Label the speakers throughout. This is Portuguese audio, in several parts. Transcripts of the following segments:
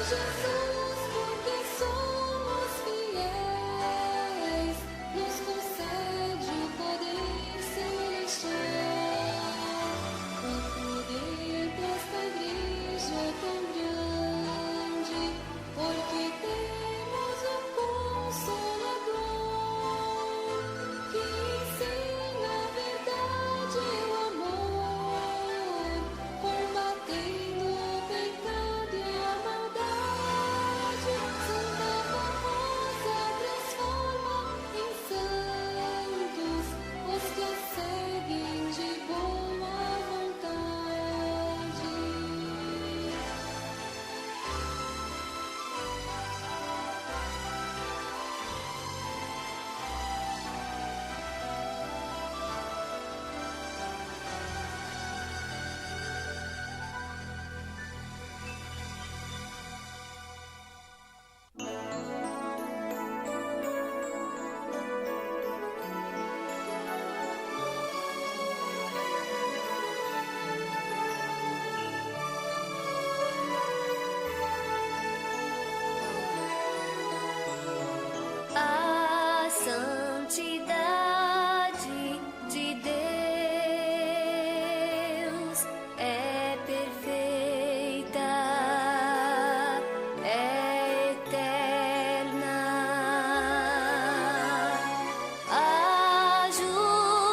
Speaker 1: Jesus, porque somos fiéis, nos concede o poder celestial. O poder desta igreja é tão grande, porque temos o Consolador, que ensina a verdade e o amor, combatendo o pecado e a maldade. Santa famosa transforma em santos os que a seguem de boa vontade.
Speaker 2: A santidade de Deus é perfeita, é eterna. A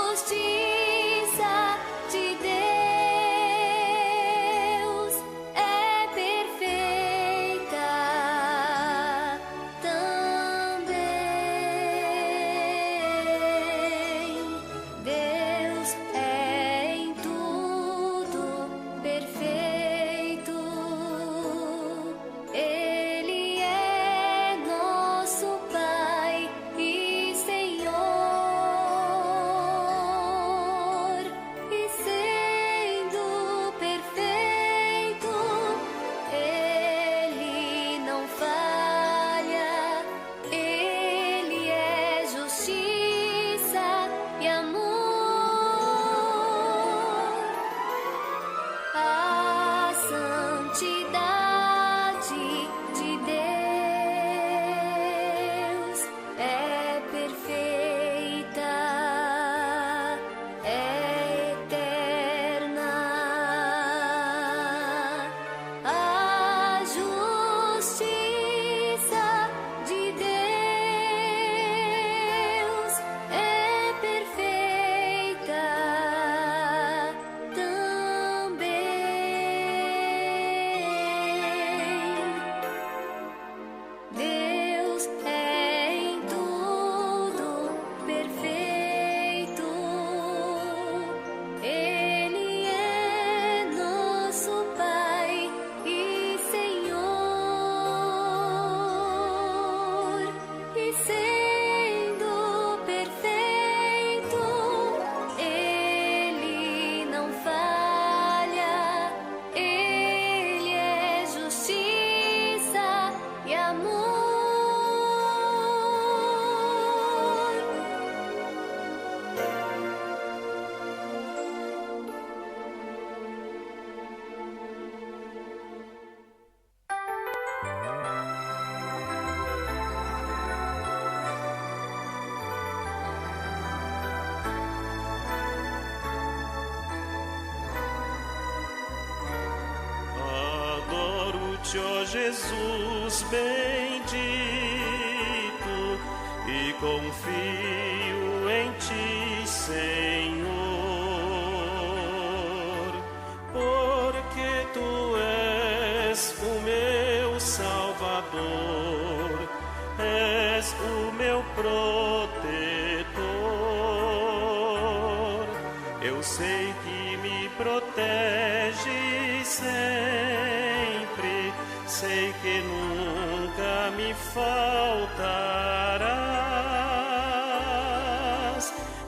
Speaker 2: justiça de Deus é perfeita também. Deus é em tudo perfeito. Ele é nosso Pai e Senhor. E sendo perfeito, Ele não falha. Ele é justiça e amor. A santidade de Deus é perfeita, é eterna. A justiça de Deus é perfeita também. Deus é em tudo perfeito. Ele é nosso Pai e Senhor. E sendo perfeito, Ele não falha. Ele é justiça e amor.
Speaker 3: Adoro-te, ó Jesus bendito, e confio em ti, Senhor, porque tu és o meu Salvador, és o meu protetor. Eu sei que me protege sempre, sei que nunca me faltarás.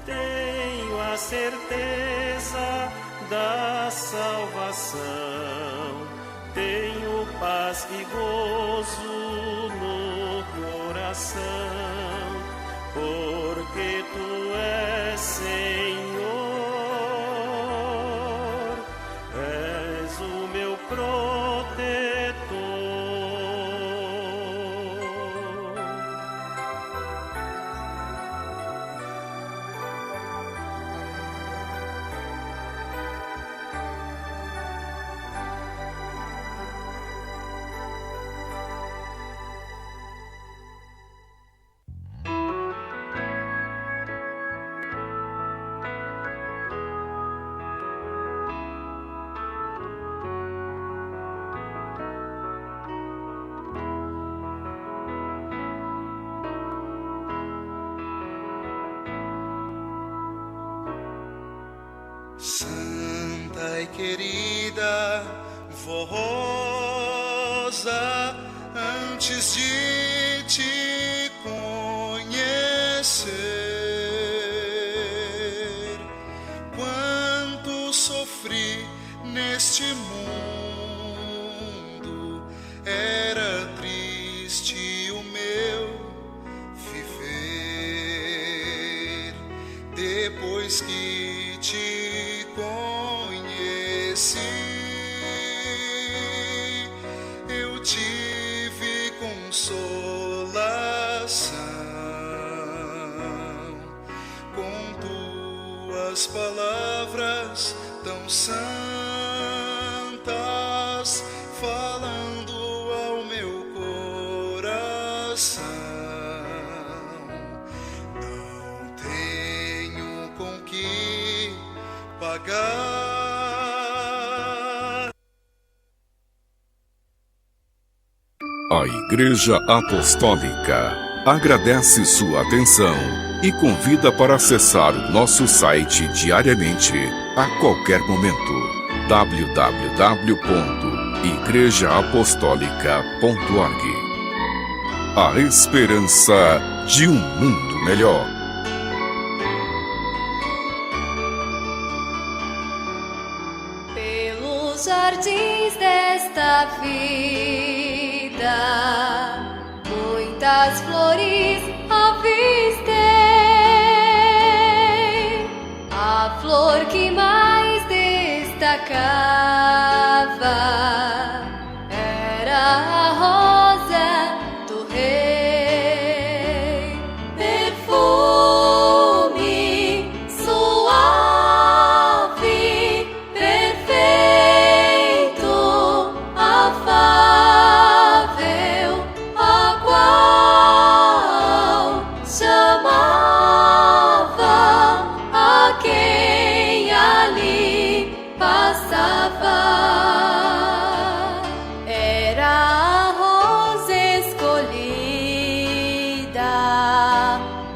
Speaker 3: Tenho a certeza da salvação, tenho paz e gozo no coração, porque tu és Senhor, és o meu protetor.
Speaker 4: querida Rosa, antes de te conhecer, quanto sofri neste mundo, era triste o meu viver. Depois que te conheci, eu tive consolação com tuas palavras tão santas, falando ao meu coração. Não tenho com que pagar.
Speaker 5: A Igreja Apostólica agradece sua atenção e convida para acessar o nosso site diariamente, a qualquer momento. www.igrejaapostólica.org. A esperança de um mundo melhor.
Speaker 2: Pelos jardins desta vida, muitas flores avistei. A flor que mais destacava era a rosa do rei. Perfume suave, perfeito, afável, a qual chamava a quem ali passava. Era a rosa escolhida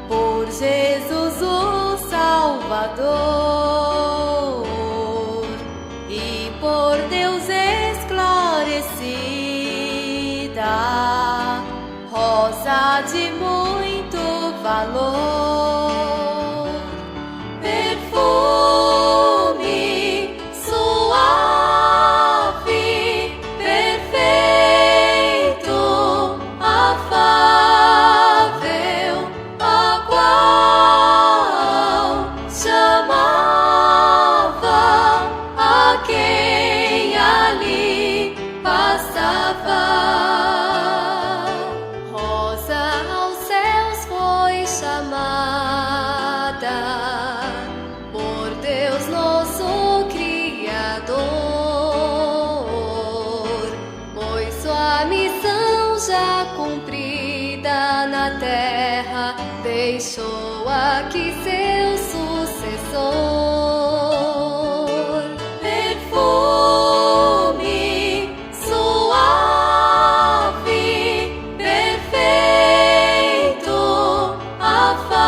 Speaker 2: por Jesus o Salvador e por Deus esclarecida, rosa de muito valor. Perfume suave, perfeito, afável, a qual chamava a quem ali passava. Rosa aos céus foi chamada por Deus nosso Criador, pois sua missão já cumprida na terra deixou aqui seu sucessor. Perfume suave, perfeito, afável,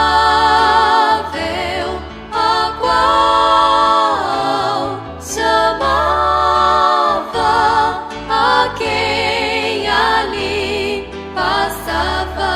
Speaker 2: a qual chamava a quem ali passava.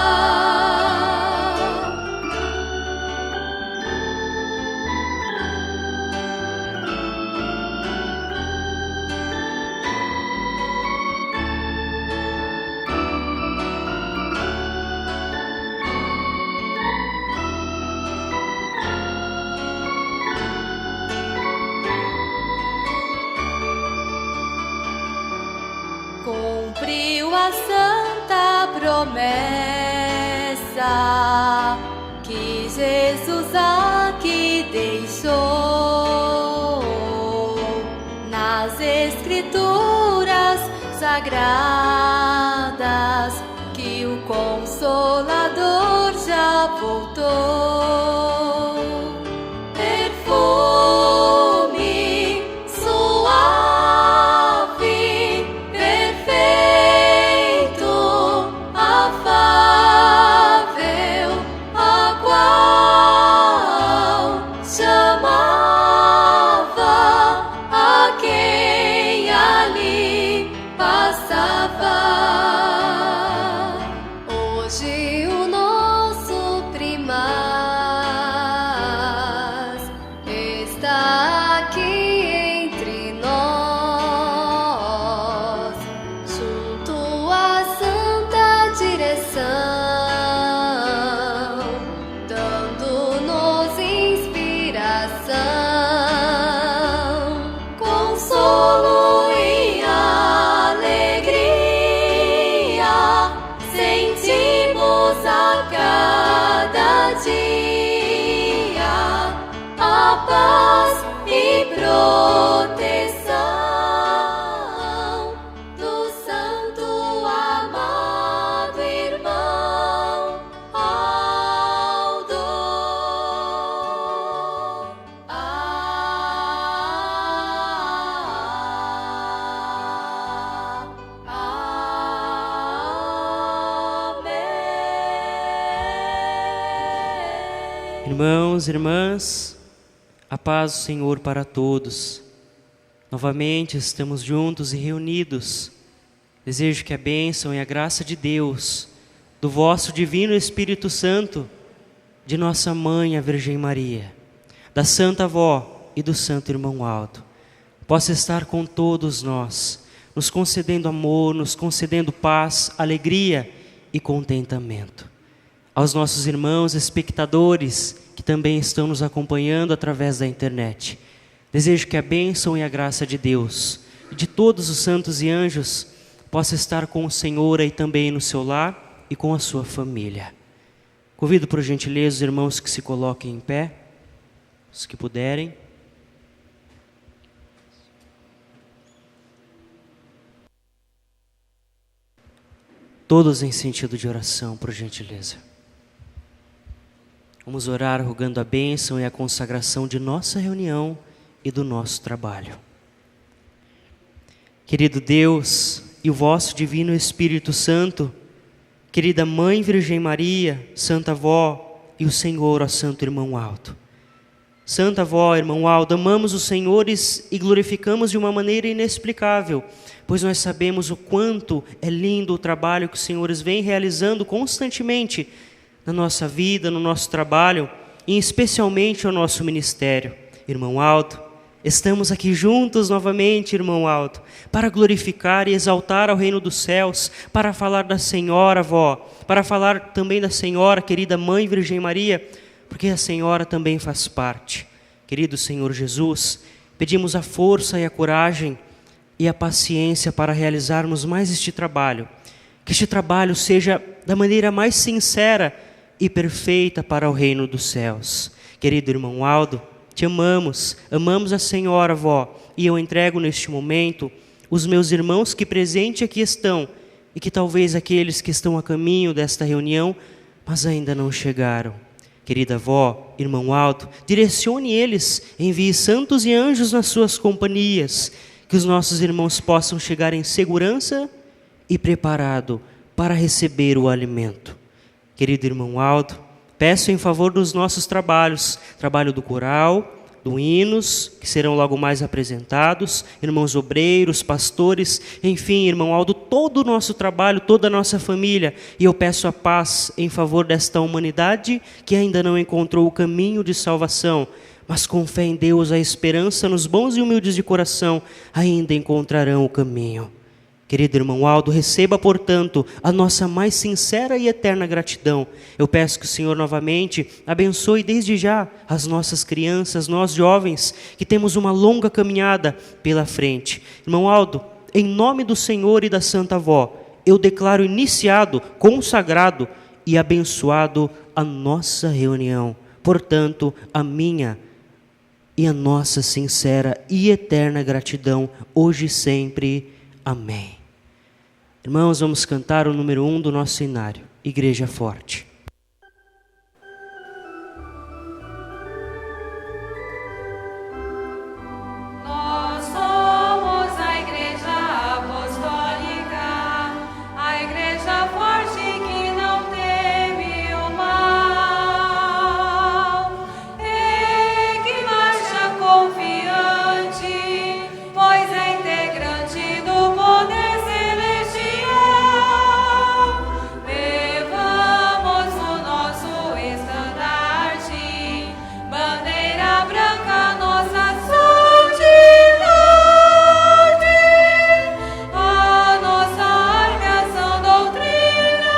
Speaker 2: Cumpriu a santa promessa que Jesus aqui deixou nas Escrituras sagradas, que o Consolador já voltou. Perfume suave, perfeito, afável, a qual chamava a quem
Speaker 6: Irmãos, irmãs, a paz do Senhor para todos. Novamente estamos juntos e reunidos. Desejo que a bênção e a graça de Deus, do vosso divino Espírito Santo, de nossa Mãe, a Virgem Maria, da Santa Avó e do Santo Irmão Aldo, possa estar com todos nós, nos concedendo amor, nos concedendo paz, alegria e contentamento. Aos nossos irmãos espectadores que também estão nos acompanhando através da internet, desejo que a bênção e a graça de Deus e de todos os santos e anjos possa estar com o Senhor aí também no seu lar e com a sua família. Convido por gentileza os irmãos que se coloquem em pé, os que puderem. Todos em sentido de oração, por gentileza. Vamos orar rogando a bênção e a consagração de nossa reunião e do nosso trabalho. Querido Deus e o vosso divino Espírito Santo, querida Mãe Virgem Maria, Santa Avó e o Senhor, ó Santo Irmão Aldo. Santa Avó, Irmão Aldo, amamos os Senhores e glorificamos de uma maneira inexplicável, pois nós sabemos o quanto é lindo o trabalho que os Senhores vêm realizando constantemente na nossa vida, no nosso trabalho e especialmente ao nosso ministério. Irmão Aldo, estamos aqui juntos novamente, Irmão Aldo, para glorificar e exaltar ao reino dos céus, para falar da Senhora, Avó, para falar também da Senhora, querida Mãe Virgem Maria, porque a Senhora também faz parte. Querido Senhor Jesus, pedimos a força e a coragem e a paciência para realizarmos mais este trabalho. Que este trabalho seja da maneira mais sincera e perfeita para o reino dos céus. Querido irmão Aldo, te amamos a Senhora, Avó, e eu entrego neste momento os meus irmãos que presente aqui estão e que talvez aqueles que estão a caminho desta reunião, mas ainda não chegaram. Querida Avó, irmão Aldo, direcione eles, envie santos e anjos nas suas companhias, que os nossos irmãos possam chegar em segurança e preparado para receber o alimento. Querido irmão Aldo, peço em favor dos nossos trabalhos, trabalho do coral, do hinos, que serão logo mais apresentados, irmãos obreiros, pastores, enfim, irmão Aldo, todo o nosso trabalho, toda a nossa família, e eu peço a paz em favor desta humanidade que ainda não encontrou o caminho de salvação, mas com fé em Deus, a esperança nos bons e humildes de coração, ainda encontrarão o caminho. Querido irmão Aldo, receba, portanto, a nossa mais sincera e eterna gratidão. Eu peço que o Senhor novamente abençoe desde já as nossas crianças, nós jovens, que temos uma longa caminhada pela frente. Irmão Aldo, em nome do Senhor e da Santa Avó, eu declaro iniciado, consagrado e abençoado a nossa reunião. Portanto, a minha e a nossa sincera e eterna gratidão, hoje e sempre. Amém. Irmãos, vamos cantar o número 1 do nosso inário, Igreja Forte.
Speaker 2: Nós somos a Igreja Apostólica, a Igreja forte que não teme o mal, e que marcha confiante, pois é integrante do poder celestial. Levamos o nosso estandarte, bandeira branca, nossa santidade, a nossa arma, a sã doutrina,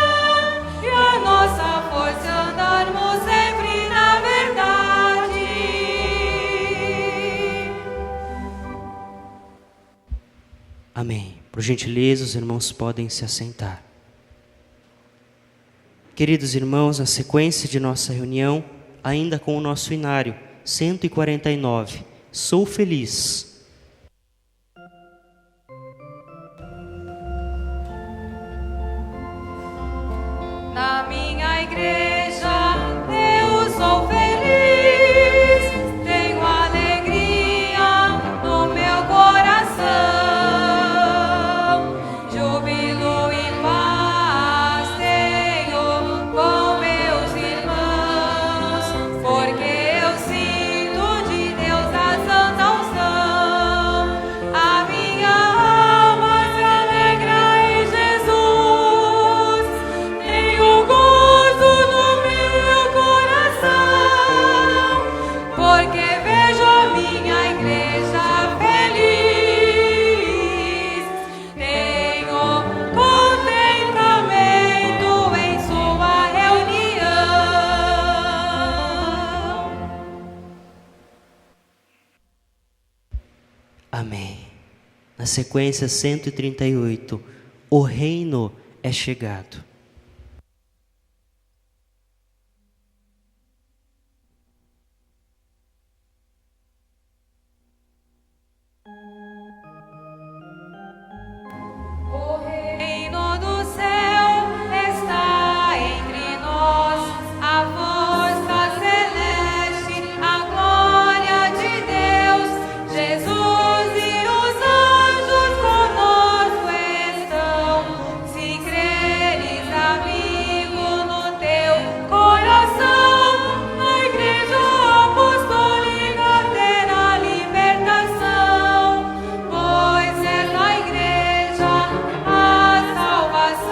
Speaker 2: e a nossa força andarmos sempre na verdade.
Speaker 6: Amém. Por gentileza, os irmãos podem se assentar. Queridos irmãos, a sequência de nossa reunião, ainda com o nosso inário, 149, Sou Feliz.
Speaker 2: Na minha igreja eu sou feliz, tenho alegria no meu coração, júbilo e paz tenho com meus irmãos,
Speaker 6: sequência 138, o reino é chegado.
Speaker 2: O reino do céu está entre nós, a força celeste, a glória de Deus, Jesus e os anjos conosco estão. Se creres, amigo, no teu coração, a Igreja Apostólica terá libertação, pois é na Igreja a salvação.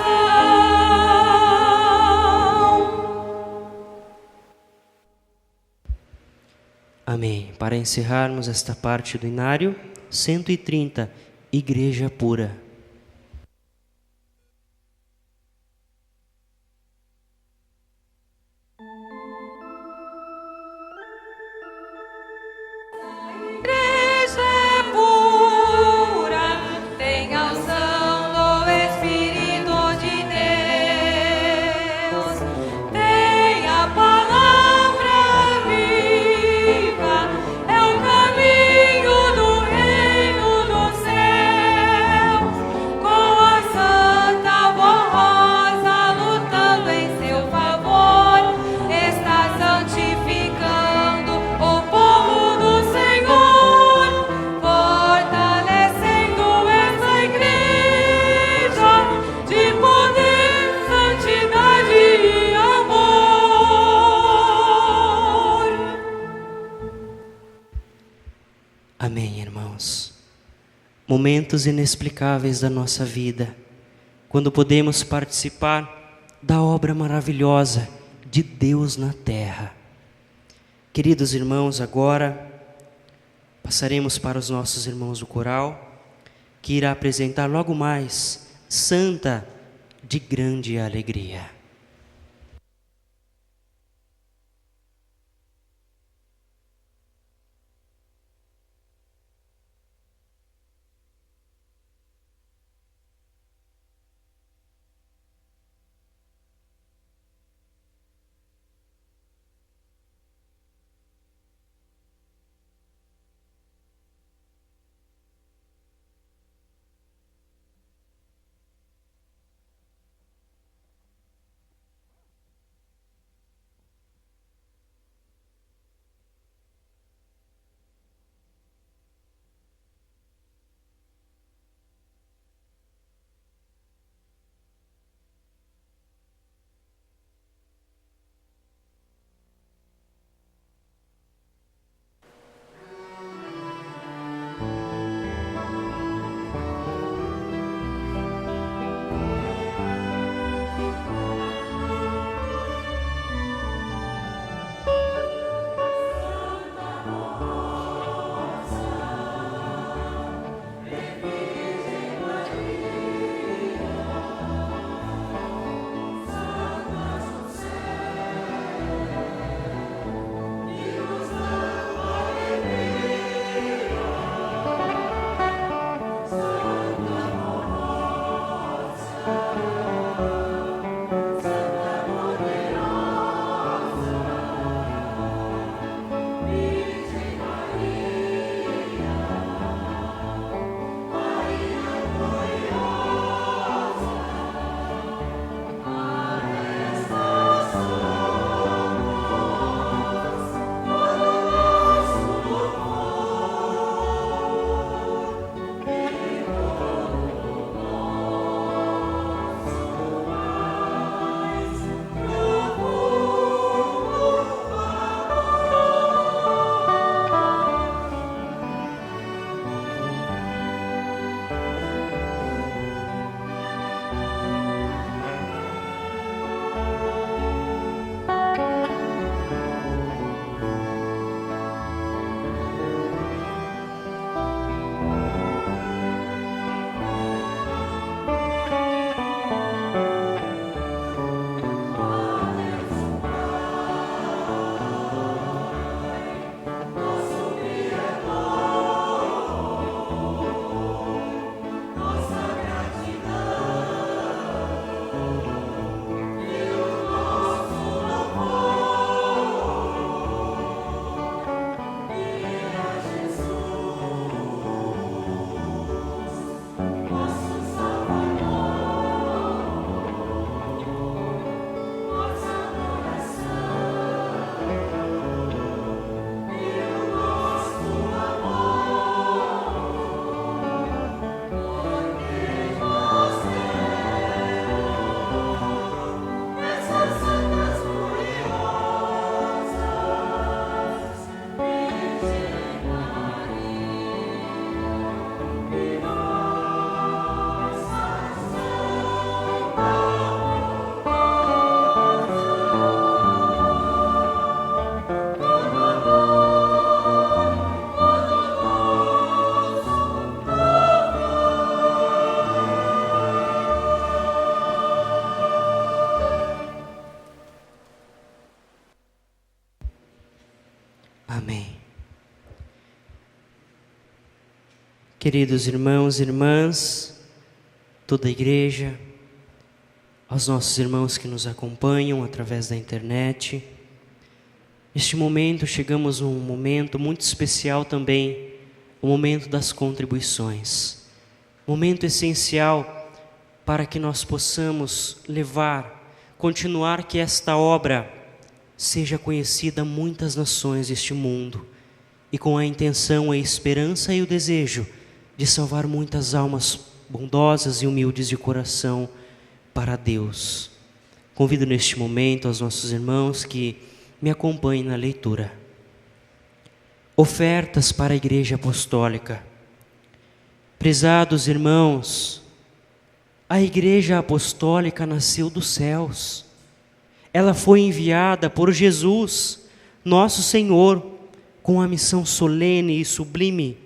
Speaker 6: Amém. Para encerrarmos esta parte do inário, 130, Igreja Pura.
Speaker 2: Igreja é pura, tem a unção do Espírito de Deus, tem a palavra viva, é o caminho do reino dos céus, com a santa voz rosa lutando em seu favor, está santificando o povo do Senhor, fortalecendo essa igreja de poder, santidade e amor.
Speaker 6: Amém, irmãos. Momentos inexplicáveis da nossa vida, quando podemos participar da obra maravilhosa de Deus na terra. Queridos irmãos, agora passaremos para os nossos irmãos do coral, que irá apresentar logo mais Santa de Grande Alegria. Amém. Queridos irmãos e irmãs, toda a igreja, aos nossos irmãos que nos acompanham através da internet, neste momento chegamos a um momento muito especial também, o momento das contribuições. Momento essencial para que nós possamos continuar que esta obra seja conhecida a muitas nações deste mundo, e com a intenção, a esperança e o desejo de salvar muitas almas bondosas e humildes de coração para Deus. Convido neste momento aos nossos irmãos que me acompanhem na leitura. Ofertas para a Igreja Apostólica. Prezados irmãos, a Igreja Apostólica nasceu dos céus. Ela foi enviada por Jesus, nosso Senhor, com a missão solene e sublime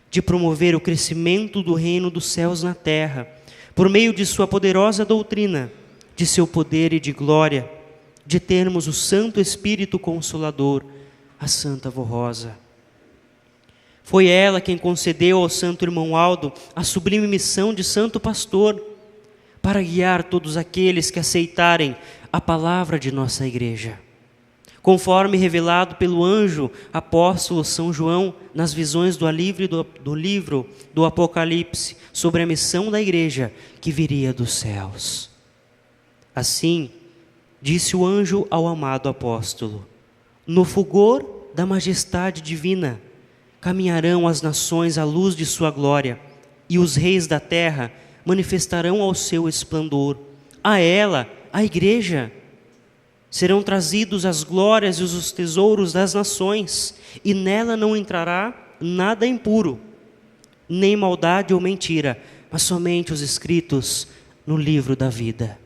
Speaker 6: de promover o crescimento do reino dos céus na terra, por meio de sua poderosa doutrina, de seu poder e de glória, de termos o Santo Espírito Consolador, a Santa Avó Rosa. Foi ela quem concedeu ao Santo Irmão Aldo a sublime missão de Santo Pastor, para guiar todos aqueles que aceitarem a palavra de nossa Igreja. Conforme revelado pelo anjo apóstolo São João nas visões do livro do Apocalipse sobre a missão da Igreja que viria dos céus. Assim, disse o anjo ao amado apóstolo: no fulgor da majestade divina caminharão as nações à luz de sua glória, e os reis da terra manifestarão ao seu esplendor. A ela, a Igreja, serão trazidos as glórias e os tesouros das nações, e nela não entrará nada impuro, nem maldade ou mentira, mas somente os escritos no livro da vida.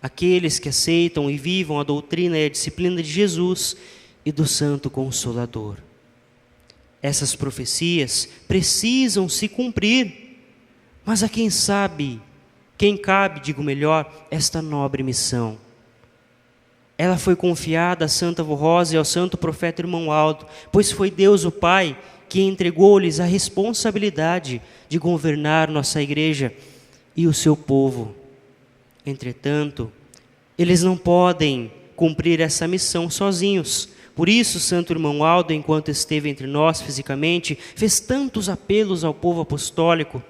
Speaker 6: Aqueles que aceitam e vivam a doutrina e a disciplina de Jesus e do Santo Consolador. Essas profecias precisam se cumprir, mas a quem cabe, esta nobre missão. Ela foi confiada à Santa Avó Rosa e ao Santo Profeta Irmão Aldo, pois foi Deus o Pai que entregou-lhes a responsabilidade de governar nossa Igreja e o seu povo. Entretanto, eles não podem cumprir essa missão sozinhos. Por isso, Santo Irmão Aldo, enquanto esteve entre nós fisicamente, fez tantos apelos ao povo apostólico.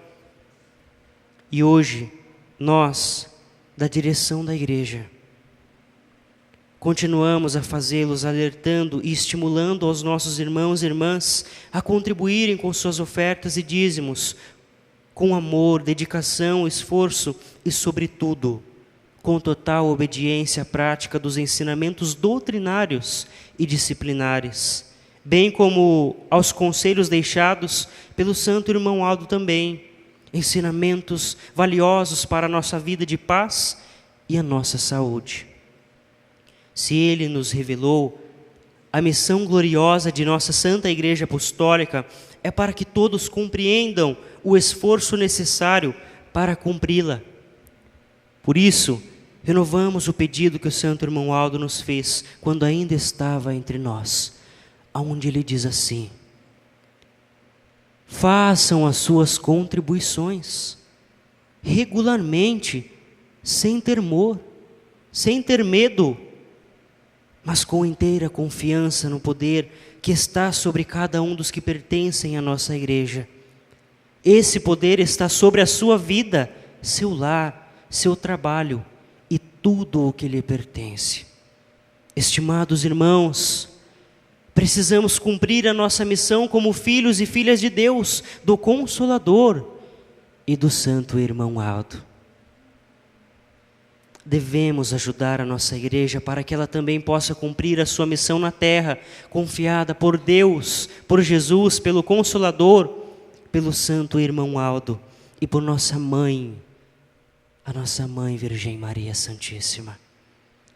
Speaker 6: E hoje, nós, da direção da Igreja, continuamos a fazê-los, alertando e estimulando aos nossos irmãos e irmãs a contribuírem com suas ofertas e dízimos, com amor, dedicação, esforço e, sobretudo, com total obediência à prática dos ensinamentos doutrinários e disciplinares, bem como aos conselhos deixados pelo Santo Irmão Aldo também, ensinamentos valiosos para a nossa vida de paz e a nossa saúde. Se Ele nos revelou a missão gloriosa de nossa Santa Igreja Apostólica, é para que todos compreendam o esforço necessário para cumpri-la. Por isso, renovamos o pedido que o Santo Irmão Aldo nos fez quando ainda estava entre nós, aonde ele diz assim: façam as suas contribuições regularmente, sem temor, sem ter medo, mas com inteira confiança no poder que está sobre cada um dos que pertencem à nossa Igreja. Esse poder está sobre a sua vida, seu lar, seu trabalho e tudo o que lhe pertence. Estimados irmãos, precisamos cumprir a nossa missão como filhos e filhas de Deus, do Consolador e do Santo Irmão Aldo. Devemos ajudar a nossa Igreja para que ela também possa cumprir a sua missão na terra, confiada por Deus, por Jesus, pelo Consolador, pelo Santo Irmão Aldo e por nossa mãe, a nossa Mãe Virgem Maria Santíssima.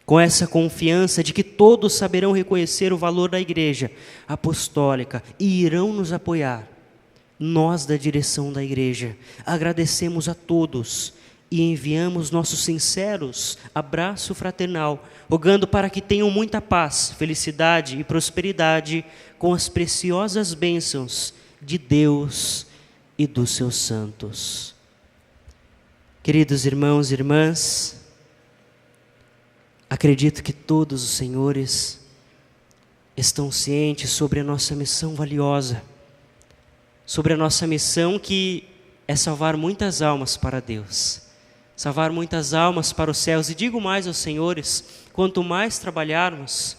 Speaker 6: Com essa confiança de que todos saberão reconhecer o valor da Igreja Apostólica e irão nos apoiar, nós da direção da Igreja agradecemos a todos e enviamos nossos sinceros abraço fraternal, rogando para que tenham muita paz, felicidade e prosperidade com as preciosas bênçãos de Deus e dos seus santos. Queridos irmãos e irmãs, acredito que todos os senhores estão cientes sobre a nossa missão valiosa, sobre a nossa missão que é salvar muitas almas para Deus, salvar muitas almas para os céus. E digo mais aos senhores, quanto mais trabalharmos,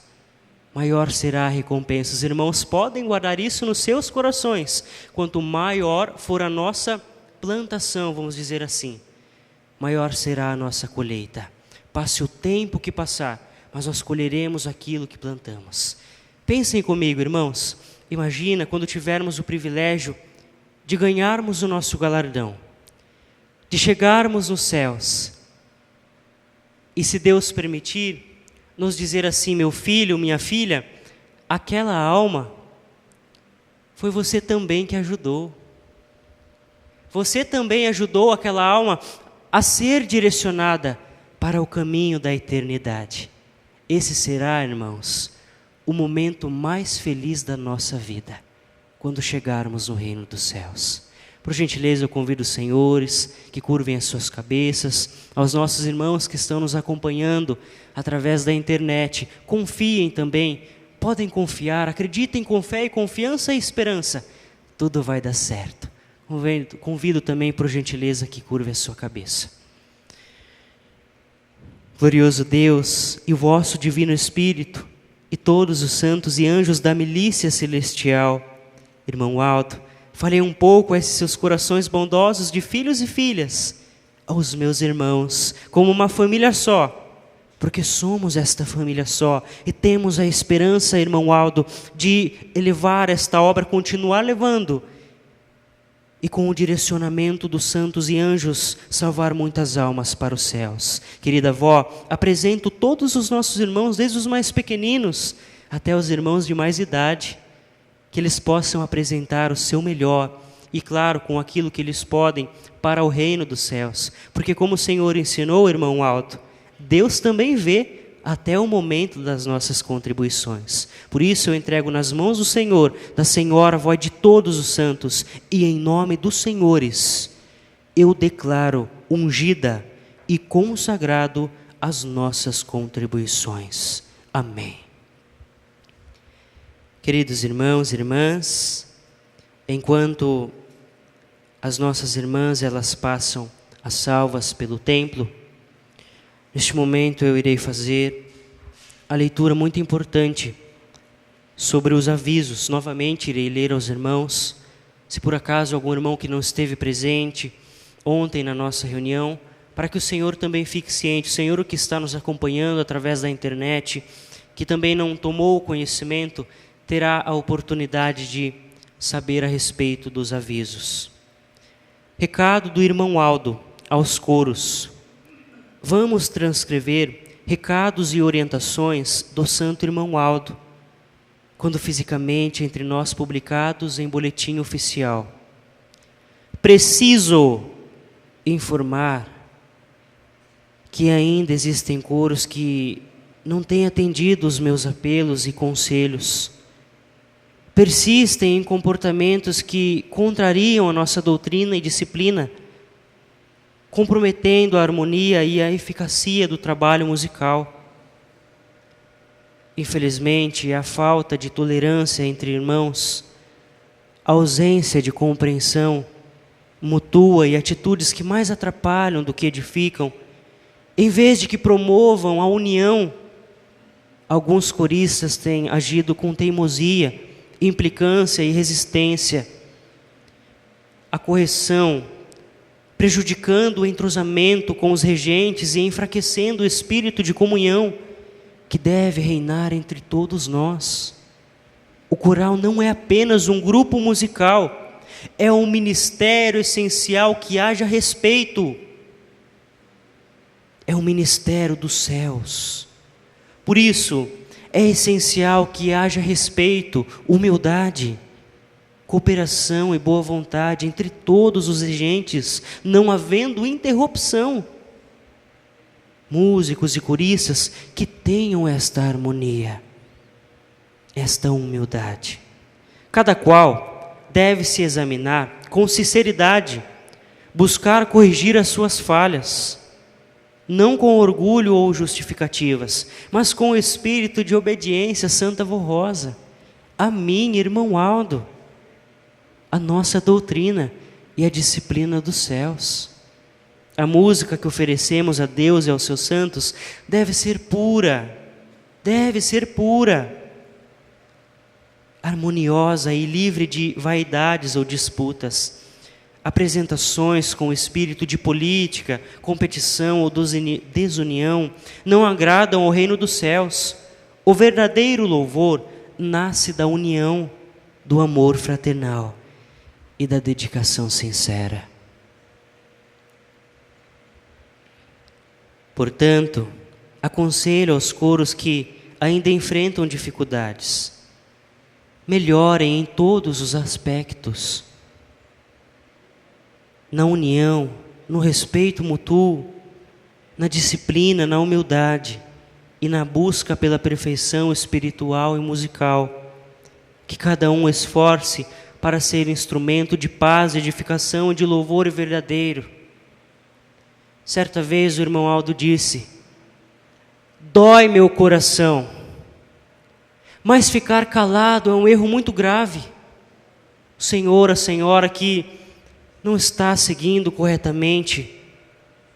Speaker 6: maior será a recompensa. Os irmãos podem guardar isso nos seus corações. Quanto maior for a nossa plantação, vamos dizer assim, maior será a nossa colheita. Passe o tempo que passar, mas nós colheremos aquilo que plantamos. Pensem comigo, irmãos, imagina quando tivermos o privilégio de ganharmos o nosso galardão, de chegarmos nos céus, e se Deus permitir, nos dizer assim: meu filho, minha filha, aquela alma foi você também que ajudou. Você também ajudou aquela alma a ser direcionada para o caminho da eternidade. Esse será, irmãos, o momento mais feliz da nossa vida, quando chegarmos no reino dos céus. Por gentileza, eu convido os senhores que curvem as suas cabeças, aos nossos irmãos que estão nos acompanhando através da internet. Confiem também, podem confiar, acreditem com fé e confiança e esperança. Tudo vai dar certo. Convido também, por gentileza, que curve a sua cabeça. Glorioso Deus e o vosso divino Espírito, e todos os santos e anjos da milícia celestial, irmão Aldo, falei um pouco a esses seus corações bondosos de filhos e filhas, aos meus irmãos, como uma família só, porque somos esta família só, e temos a esperança, irmão Aldo, de elevar esta obra, continuar levando, e com o direcionamento dos santos e anjos, salvar muitas almas para os céus. Querida avó, apresento todos os nossos irmãos, desde os mais pequeninos até os irmãos de mais idade, que eles possam apresentar o seu melhor, e claro, com aquilo que eles podem, para o reino dos céus. Porque como o Senhor ensinou, irmão Aldo, Deus também vê até o momento das nossas contribuições. Por isso eu entrego nas mãos do Senhor, da Senhora, voz de todos os santos, e em nome dos senhores, eu declaro ungida e consagrado as nossas contribuições. Amém. Queridos irmãos e irmãs, enquanto as nossas irmãs elas passam as salvas pelo templo, neste momento eu irei fazer a leitura muito importante sobre os avisos. Novamente irei ler aos irmãos, se por acaso algum irmão que não esteve presente ontem na nossa reunião, para que o Senhor também fique ciente, o Senhor que está nos acompanhando através da internet, que também não tomou conhecimento, terá a oportunidade de saber a respeito dos avisos. Recado do irmão Aldo aos coros. Vamos transcrever recados e orientações do santo irmão Aldo, quando fisicamente entre nós publicados em boletim oficial. Preciso informar que ainda existem coros que não têm atendido os meus apelos e conselhos. Persistem em comportamentos que contrariam a nossa doutrina e disciplina, comprometendo a harmonia e a eficácia do trabalho musical. Infelizmente, a falta de tolerância entre irmãos, a ausência de compreensão mútua e atitudes que mais atrapalham do que edificam, em vez de que promovam a união, alguns coristas têm agido com teimosia, implicância e resistência. A correção, prejudicando o entrosamento com os regentes e enfraquecendo o espírito de comunhão que deve reinar entre todos nós. O coral não é apenas um grupo musical, é um ministério essencial que haja respeito. É um ministério dos céus. Por isso, é essencial que haja respeito, humildade, cooperação e boa vontade entre todos os agentes, não havendo interrupção. Músicos e coristas que tenham esta harmonia, esta humildade. Cada qual deve se examinar com sinceridade, buscar corrigir as suas falhas, não com orgulho ou justificativas, mas com o espírito de obediência, Santa Vó Rosa, a mim, irmão Aldo, a nossa doutrina e a disciplina dos céus. A música que oferecemos a Deus e aos seus santos deve ser pura, harmoniosa e livre de vaidades ou disputas. Apresentações com espírito de política, competição ou desunião não agradam ao reino dos céus. O verdadeiro louvor nasce da união, do amor fraternal e da dedicação sincera. Portanto, aconselho aos coros que ainda enfrentam dificuldades, melhorem em todos os aspectos, na união, no respeito mútuo, na disciplina, na humildade e na busca pela perfeição espiritual e musical. Que cada um esforce para ser instrumento de paz, de edificação e de louvor verdadeiro. Certa vez o irmão Aldo disse: dói meu coração, mas ficar calado é um erro muito grave. O senhor, a senhora que não está seguindo corretamente,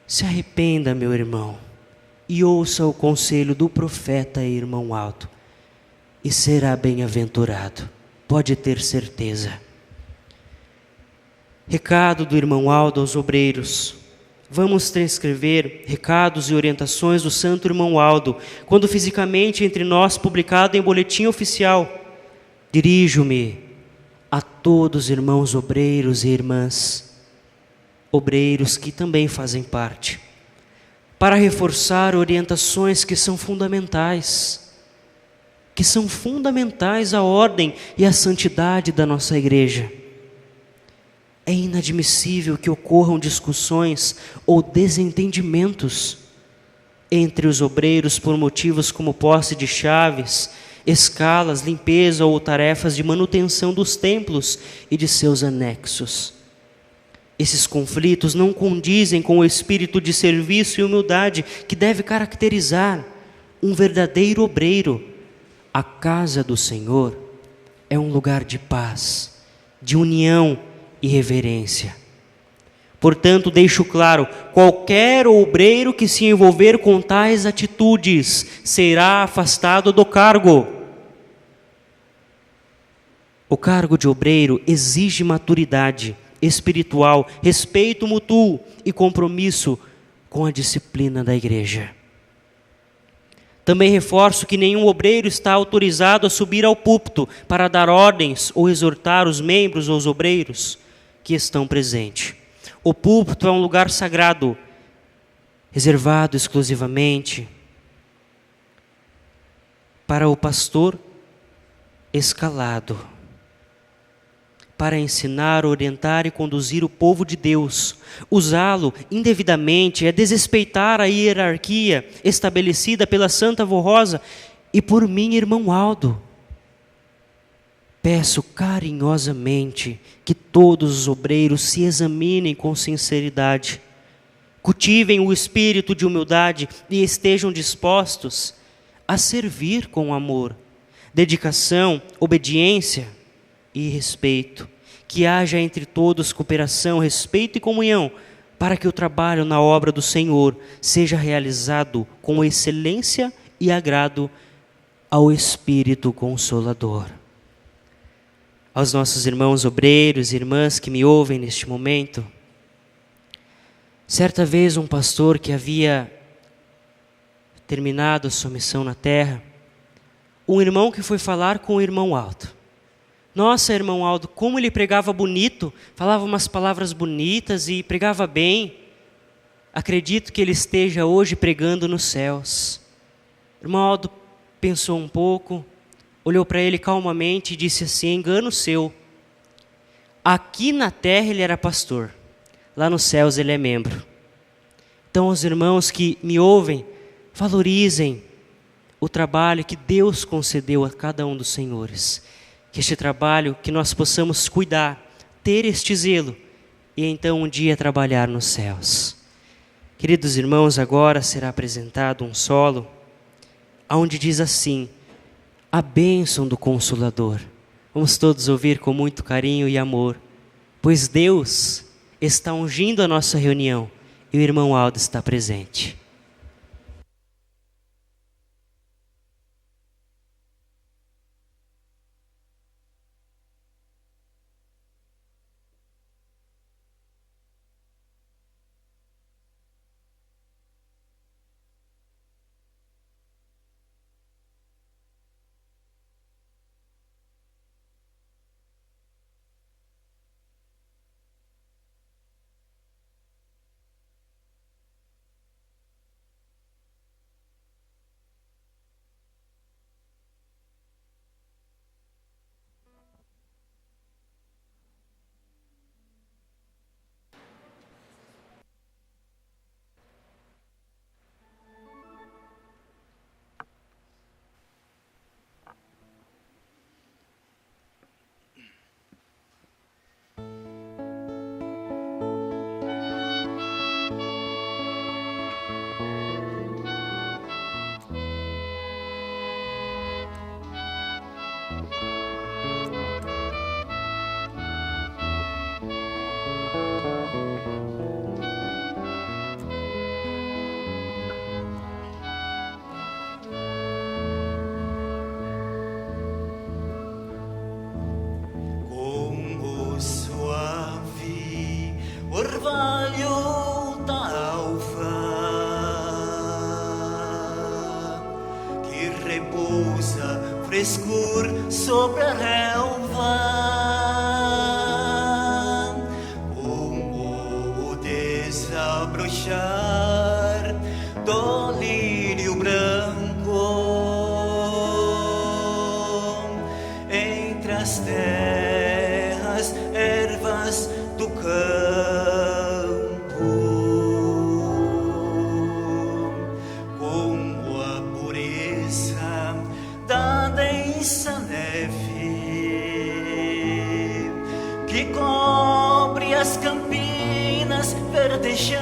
Speaker 6: se arrependa, meu irmão, e ouça o conselho do profeta e irmão Aldo, e será bem-aventurado, pode ter certeza. Recado do irmão Aldo aos obreiros. Vamos transcrever recados e orientações do santo irmão Aldo, quando fisicamente entre nós publicado em boletim oficial. Dirijo-me a todos os irmãos obreiros e irmãs, obreiros que também fazem parte, para reforçar orientações que são fundamentais à ordem e à santidade da nossa igreja. É inadmissível que ocorram discussões ou desentendimentos entre os obreiros por motivos como posse de chaves, escalas, limpeza ou tarefas de manutenção dos templos e de seus anexos. Esses conflitos não condizem com o espírito de serviço e humildade que deve caracterizar um verdadeiro obreiro. A casa do Senhor é um lugar de paz, de união e reverência. Portanto, deixo claro, qualquer obreiro que se envolver com tais atitudes será afastado do cargo. O cargo de obreiro exige maturidade espiritual, respeito mútuo e compromisso com a disciplina da igreja. Também reforço que nenhum obreiro está autorizado a subir ao púlpito para dar ordens ou exortar os membros ou os obreiros que estão presentes. O púlpito é um lugar sagrado, reservado exclusivamente para o pastor escalado, para ensinar, orientar e conduzir o povo de Deus. Usá-lo indevidamente é desrespeitar a hierarquia estabelecida pela Santa Vó Rosa e por mim, irmão Aldo. Peço carinhosamente que todos os obreiros se examinem com sinceridade, cultivem o espírito de humildade e estejam dispostos a servir com amor, dedicação, obediência e respeito. Que haja entre todos cooperação, respeito e comunhão, para que o trabalho na obra do Senhor seja realizado com excelência e agrado ao Espírito Consolador. Aos nossos irmãos obreiros e irmãs que me ouvem neste momento, certa vez um pastor que havia terminado a sua missão na terra, um irmão que foi falar com o irmão Aldo. Nossa, irmão Aldo, como ele pregava bonito, falava umas palavras bonitas e pregava bem. Acredito que ele esteja hoje pregando nos céus. O irmão Aldo pensou um pouco, olhou para ele calmamente e disse assim: engano seu, Aqui na terra ele era pastor, lá nos céus ele é membro. Então, os irmãos que me ouvem, valorizem o trabalho que Deus concedeu a cada um dos senhores. Que este trabalho, que nós possamos cuidar, ter este zelo e então um dia trabalhar nos céus. Queridos irmãos, agora será apresentado um solo onde diz assim: a bênção do Consolador. Vamos todos ouvir com muito carinho e amor, pois Deus está ungindo a nossa reunião e o irmão Aldo está presente.
Speaker 7: orvalho da alva que repousa frescor sobre a relva, como o desabrochar do lírio branco entre as terras, ervas do campo, como a pureza da densa neve que cobre as campinas verdejantes,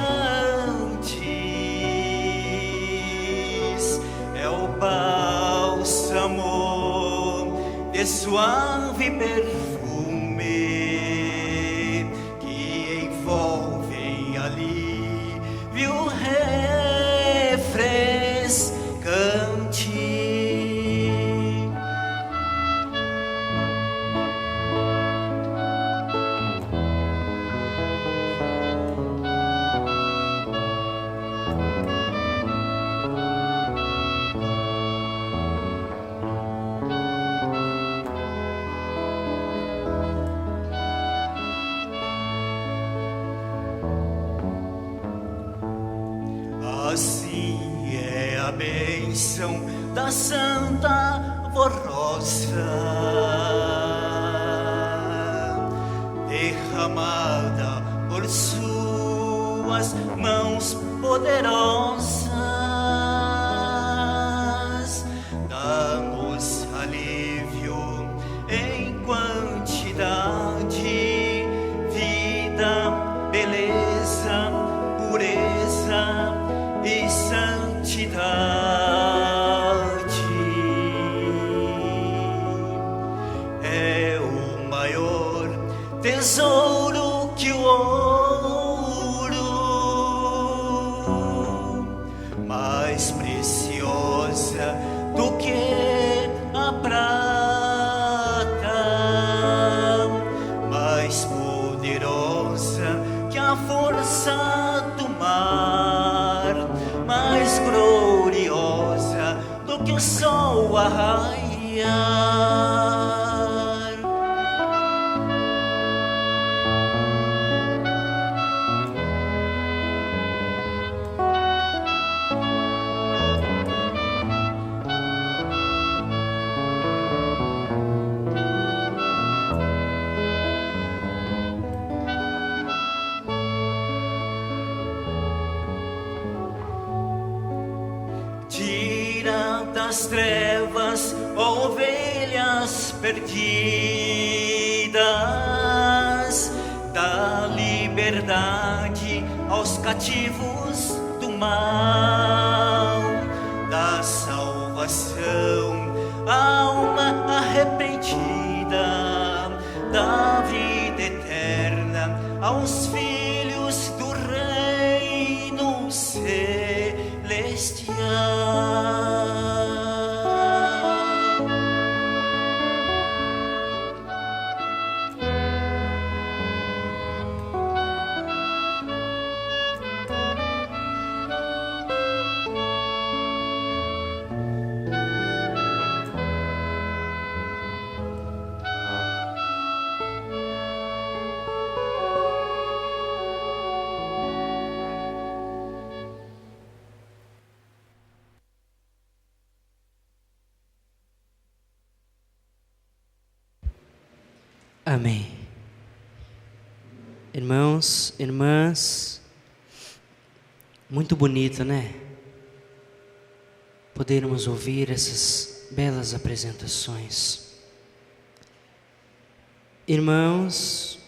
Speaker 7: é o bálsamo de suave perfume que envolvem alívio refrescante. Assim é a bênção da Santa Vorrosa, derramada por suas mãos poderosas, dá-nos alívio em quantidade, vida, beleza, pureza e santidade. É o maior tesouro que o ouro, mais preciosa do que a prata, mais poderosa que a força do mar, mais gloriosa do que o sol a raiar. tira das trevas ovelhas perdidas, dá liberdade aos cativos do mal, dá salvação à alma arrependida, dá vida eterna aos filhos do reino celestial.
Speaker 6: Amém. Irmãos, irmãs, muito bonito, né? Podermos ouvir essas belas apresentações. Irmãos,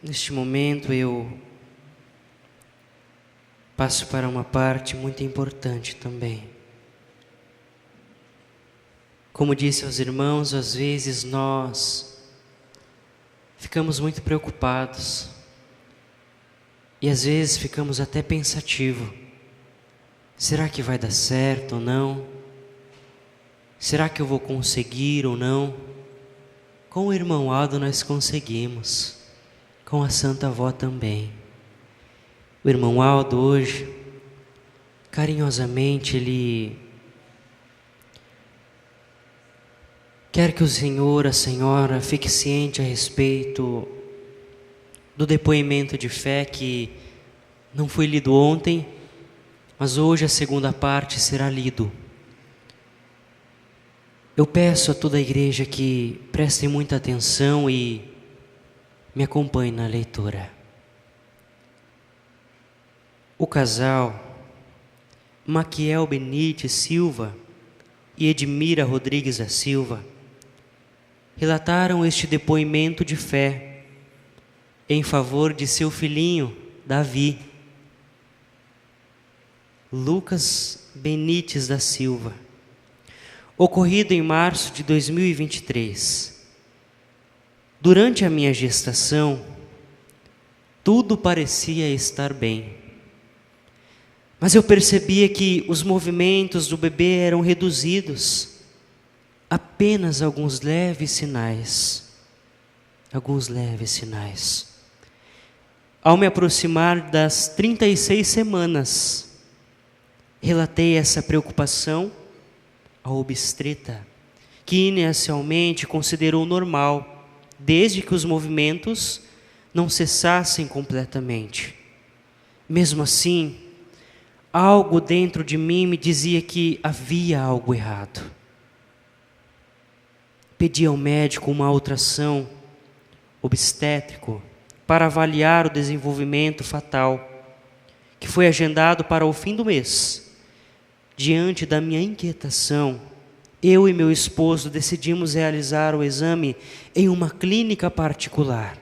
Speaker 6: neste momento eu passo para uma parte muito importante também. Como disse aos irmãos, às vezes nós ficamos muito preocupados e às vezes ficamos até pensativos. Será que vai dar certo ou não? Será que eu vou conseguir ou não? Com o irmão Aldo nós conseguimos, com a Santa Avó também. O irmão Aldo hoje, carinhosamente, ele quer que o Senhor, a Senhora, fique ciente a respeito do depoimento de fé que não foi lido ontem, mas hoje a segunda parte será lido. Eu peço a toda a igreja que prestem muita atenção e me acompanhem na leitura. O casal Maquiel Benite Silva e Edmira Rodrigues da Silva relataram este depoimento de fé em favor de seu filhinho, Davi, Lucas Benites da Silva, ocorrido em março de 2023. Durante a minha gestação, tudo parecia estar bem, mas eu percebia que os movimentos do bebê eram reduzidos, apenas alguns leves sinais. Ao me aproximar das 36 semanas, relatei essa preocupação à obstetra, que inicialmente considerou normal, desde que os movimentos não cessassem completamente. Mesmo assim, algo dentro de mim me dizia que havia algo errado. Pedi ao médico uma ultrassom obstétrico para avaliar o desenvolvimento fetal, que foi agendado para o fim do mês. Diante da minha inquietação, eu e meu esposo decidimos realizar o exame em uma clínica particular.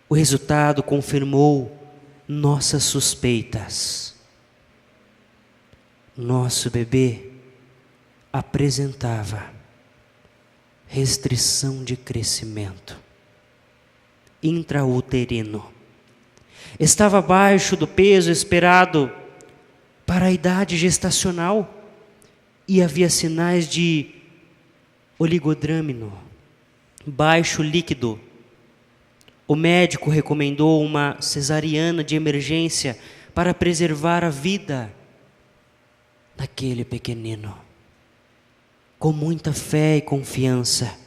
Speaker 6: O resultado confirmou nossas suspeitas. Nosso bebê apresentava restrição de crescimento intrauterino. Estava abaixo do peso esperado para a idade gestacional e havia sinais de oligodrâmino, baixo líquido. O médico recomendou uma cesariana de emergência para preservar a vida daquele pequenino. Com muita fé e confiança,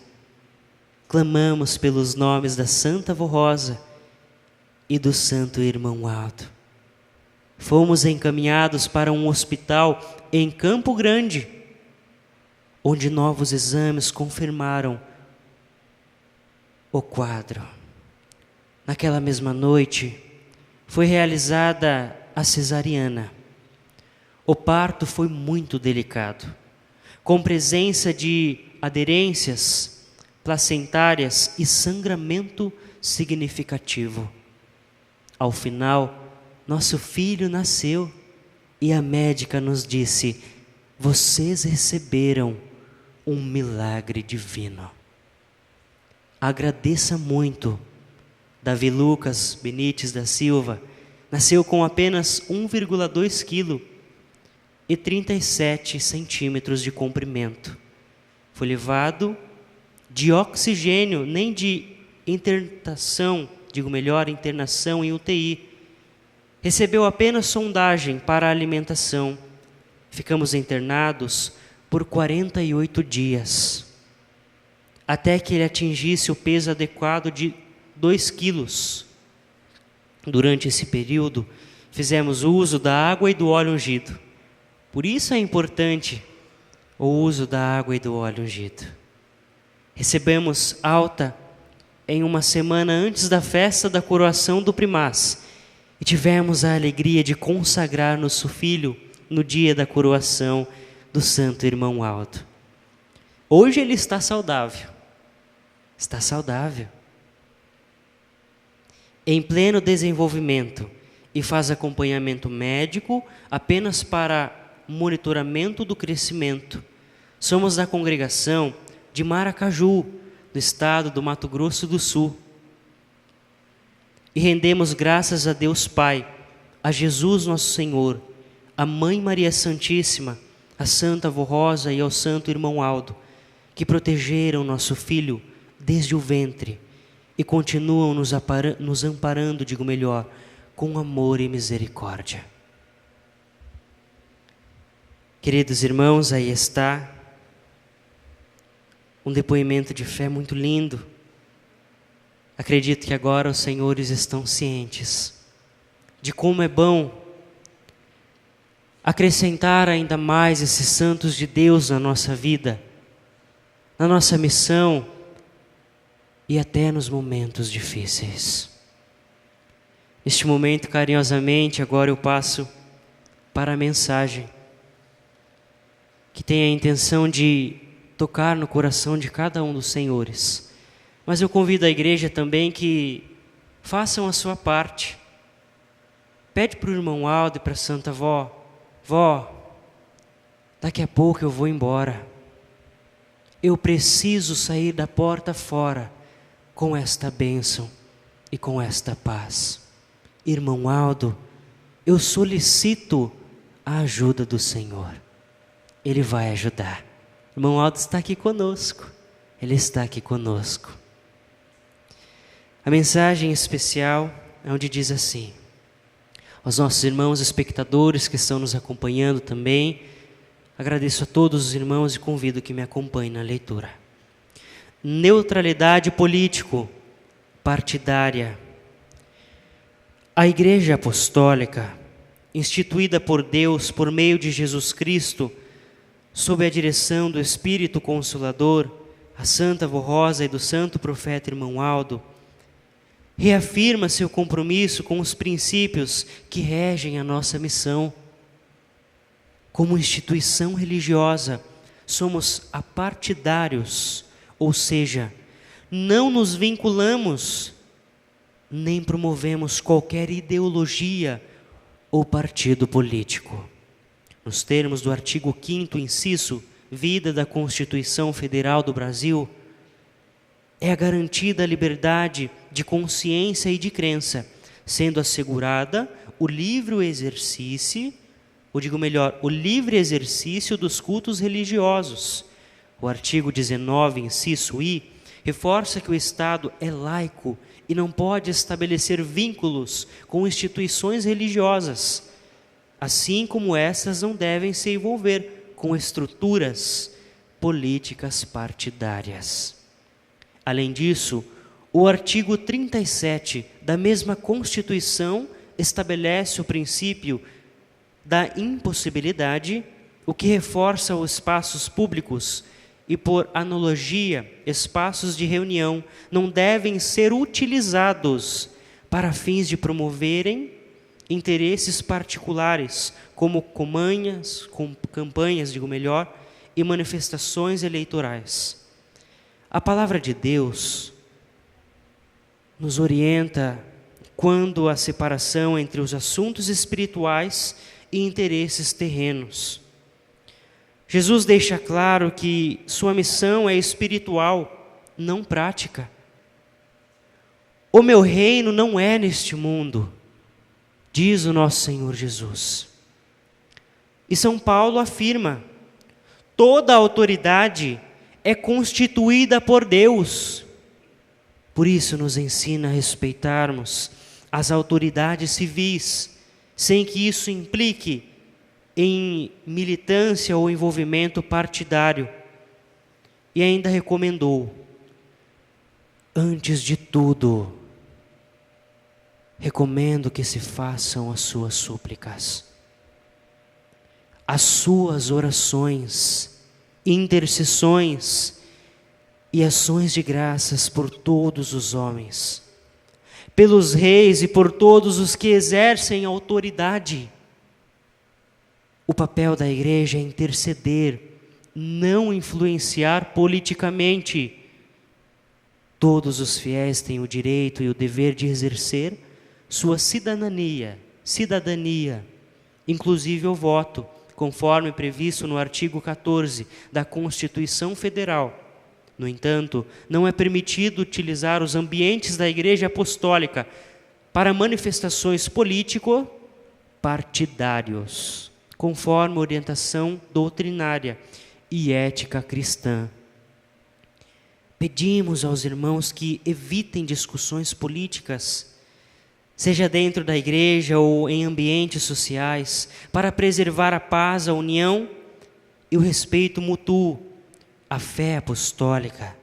Speaker 6: clamamos pelos nomes da Santa Avó Rosa e do Santo Irmão Aldo. Fomos encaminhados para um hospital em Campo Grande, onde novos exames confirmaram o quadro. Naquela mesma noite, foi realizada a cesariana. O parto foi muito delicado, com presença de aderências placentárias e sangramento significativo. Ao final, nosso filho nasceu e a médica nos disse: vocês receberam um milagre divino. Agradeça muito. Davi Lucas Benites da Silva nasceu com apenas 1,2 kg e 37 centímetros de comprimento. Foi levado de oxigênio, nem de internação em UTI. Recebeu apenas sondagem para a alimentação. Ficamos internados por 48 dias, até que ele atingisse o peso adequado de 2 quilos. Durante esse período, fizemos uso da água e do óleo ungido. Por isso é importante o uso da água e do óleo ungido. Recebemos alta em uma semana antes da festa da coroação do primaz e tivemos a alegria de consagrar nosso filho no dia da coroação do santo irmão Aldo. Hoje ele está saudável. Está saudável. Em pleno desenvolvimento e faz acompanhamento médico apenas para monitoramento do crescimento. Somos da congregação de Maracaju, do estado do Mato Grosso do Sul. E rendemos graças a Deus Pai, a Jesus nosso Senhor, a Mãe Maria Santíssima, a Santa Avó Rosa e ao Santo Irmão Aldo, que protegeram nosso filho desde o ventre e continuam nos amparando, com amor e misericórdia. Queridos irmãos, aí está um depoimento de fé muito lindo. Acredito que agora os senhores estão cientes de como é bom acrescentar ainda mais esses santos de Deus na nossa vida, na nossa missão e até nos momentos difíceis. Neste momento, carinhosamente, agora eu passo para a mensagem que tem a intenção de tocar no coração de cada um dos senhores. Mas eu convido a igreja também que façam a sua parte. Pede para o irmão Aldo e para a Santa Avó: vó, daqui a pouco eu vou embora. Eu preciso sair da porta fora com esta bênção e com esta paz. Irmão Aldo, eu solicito a ajuda do Senhor. Ele vai ajudar. Irmão Aldo está aqui conosco. Ele está aqui conosco. A mensagem especial é onde diz assim: aos nossos irmãos espectadores que estão nos acompanhando também, agradeço a todos os irmãos e convido que me acompanhem na leitura. Neutralidade político-partidária. A Igreja Apostólica, instituída por Deus por meio de Jesus Cristo, sob a direção do Espírito Consolador, a Santa Avó Rosa e do Santo Profeta Irmão Aldo, reafirma seu compromisso com os princípios que regem a nossa missão. Como instituição religiosa, somos apartidários, ou seja, não nos vinculamos nem promovemos qualquer ideologia ou partido político. Nos termos do artigo 5º, inciso, vida da Constituição Federal do Brasil, é garantida a liberdade de consciência e de crença, sendo assegurada o livre exercício dos cultos religiosos. O artigo 19, inciso I, reforça que o Estado é laico e não pode estabelecer vínculos com instituições religiosas, assim como essas não devem se envolver com estruturas políticas partidárias. Além disso, o artigo 37 da mesma Constituição estabelece o princípio da impossibilidade, o que reforça os espaços públicos e, por analogia, espaços de reunião não devem ser utilizados para fins de promoverem interesses particulares, como campanhas, e manifestações eleitorais. A palavra de Deus nos orienta quando a separação entre os assuntos espirituais e interesses terrenos. Jesus deixa claro que sua missão é espiritual, não prática. O meu reino não é neste mundo, diz o nosso Senhor Jesus. E São Paulo afirma: toda autoridade é constituída por Deus. Por isso nos ensina a respeitarmos as autoridades civis, sem que isso implique em militância ou envolvimento partidário. E ainda recomendou: antes de tudo, recomendo que se façam as suas súplicas, as suas orações, intercessões e ações de graças por todos os homens, pelos reis e por todos os que exercem autoridade. O papel da igreja é interceder, não influenciar politicamente. Todos os fiéis têm o direito e o dever de exercer sua cidadania, inclusive o voto, conforme previsto no artigo 14 da Constituição Federal. No entanto, não é permitido utilizar os ambientes da Igreja Apostólica para manifestações político-partidários, conforme orientação doutrinária e ética cristã. Pedimos aos irmãos que evitem discussões políticas, seja dentro da igreja ou em ambientes sociais, para preservar a paz, a união e o respeito mútuo. A fé apostólica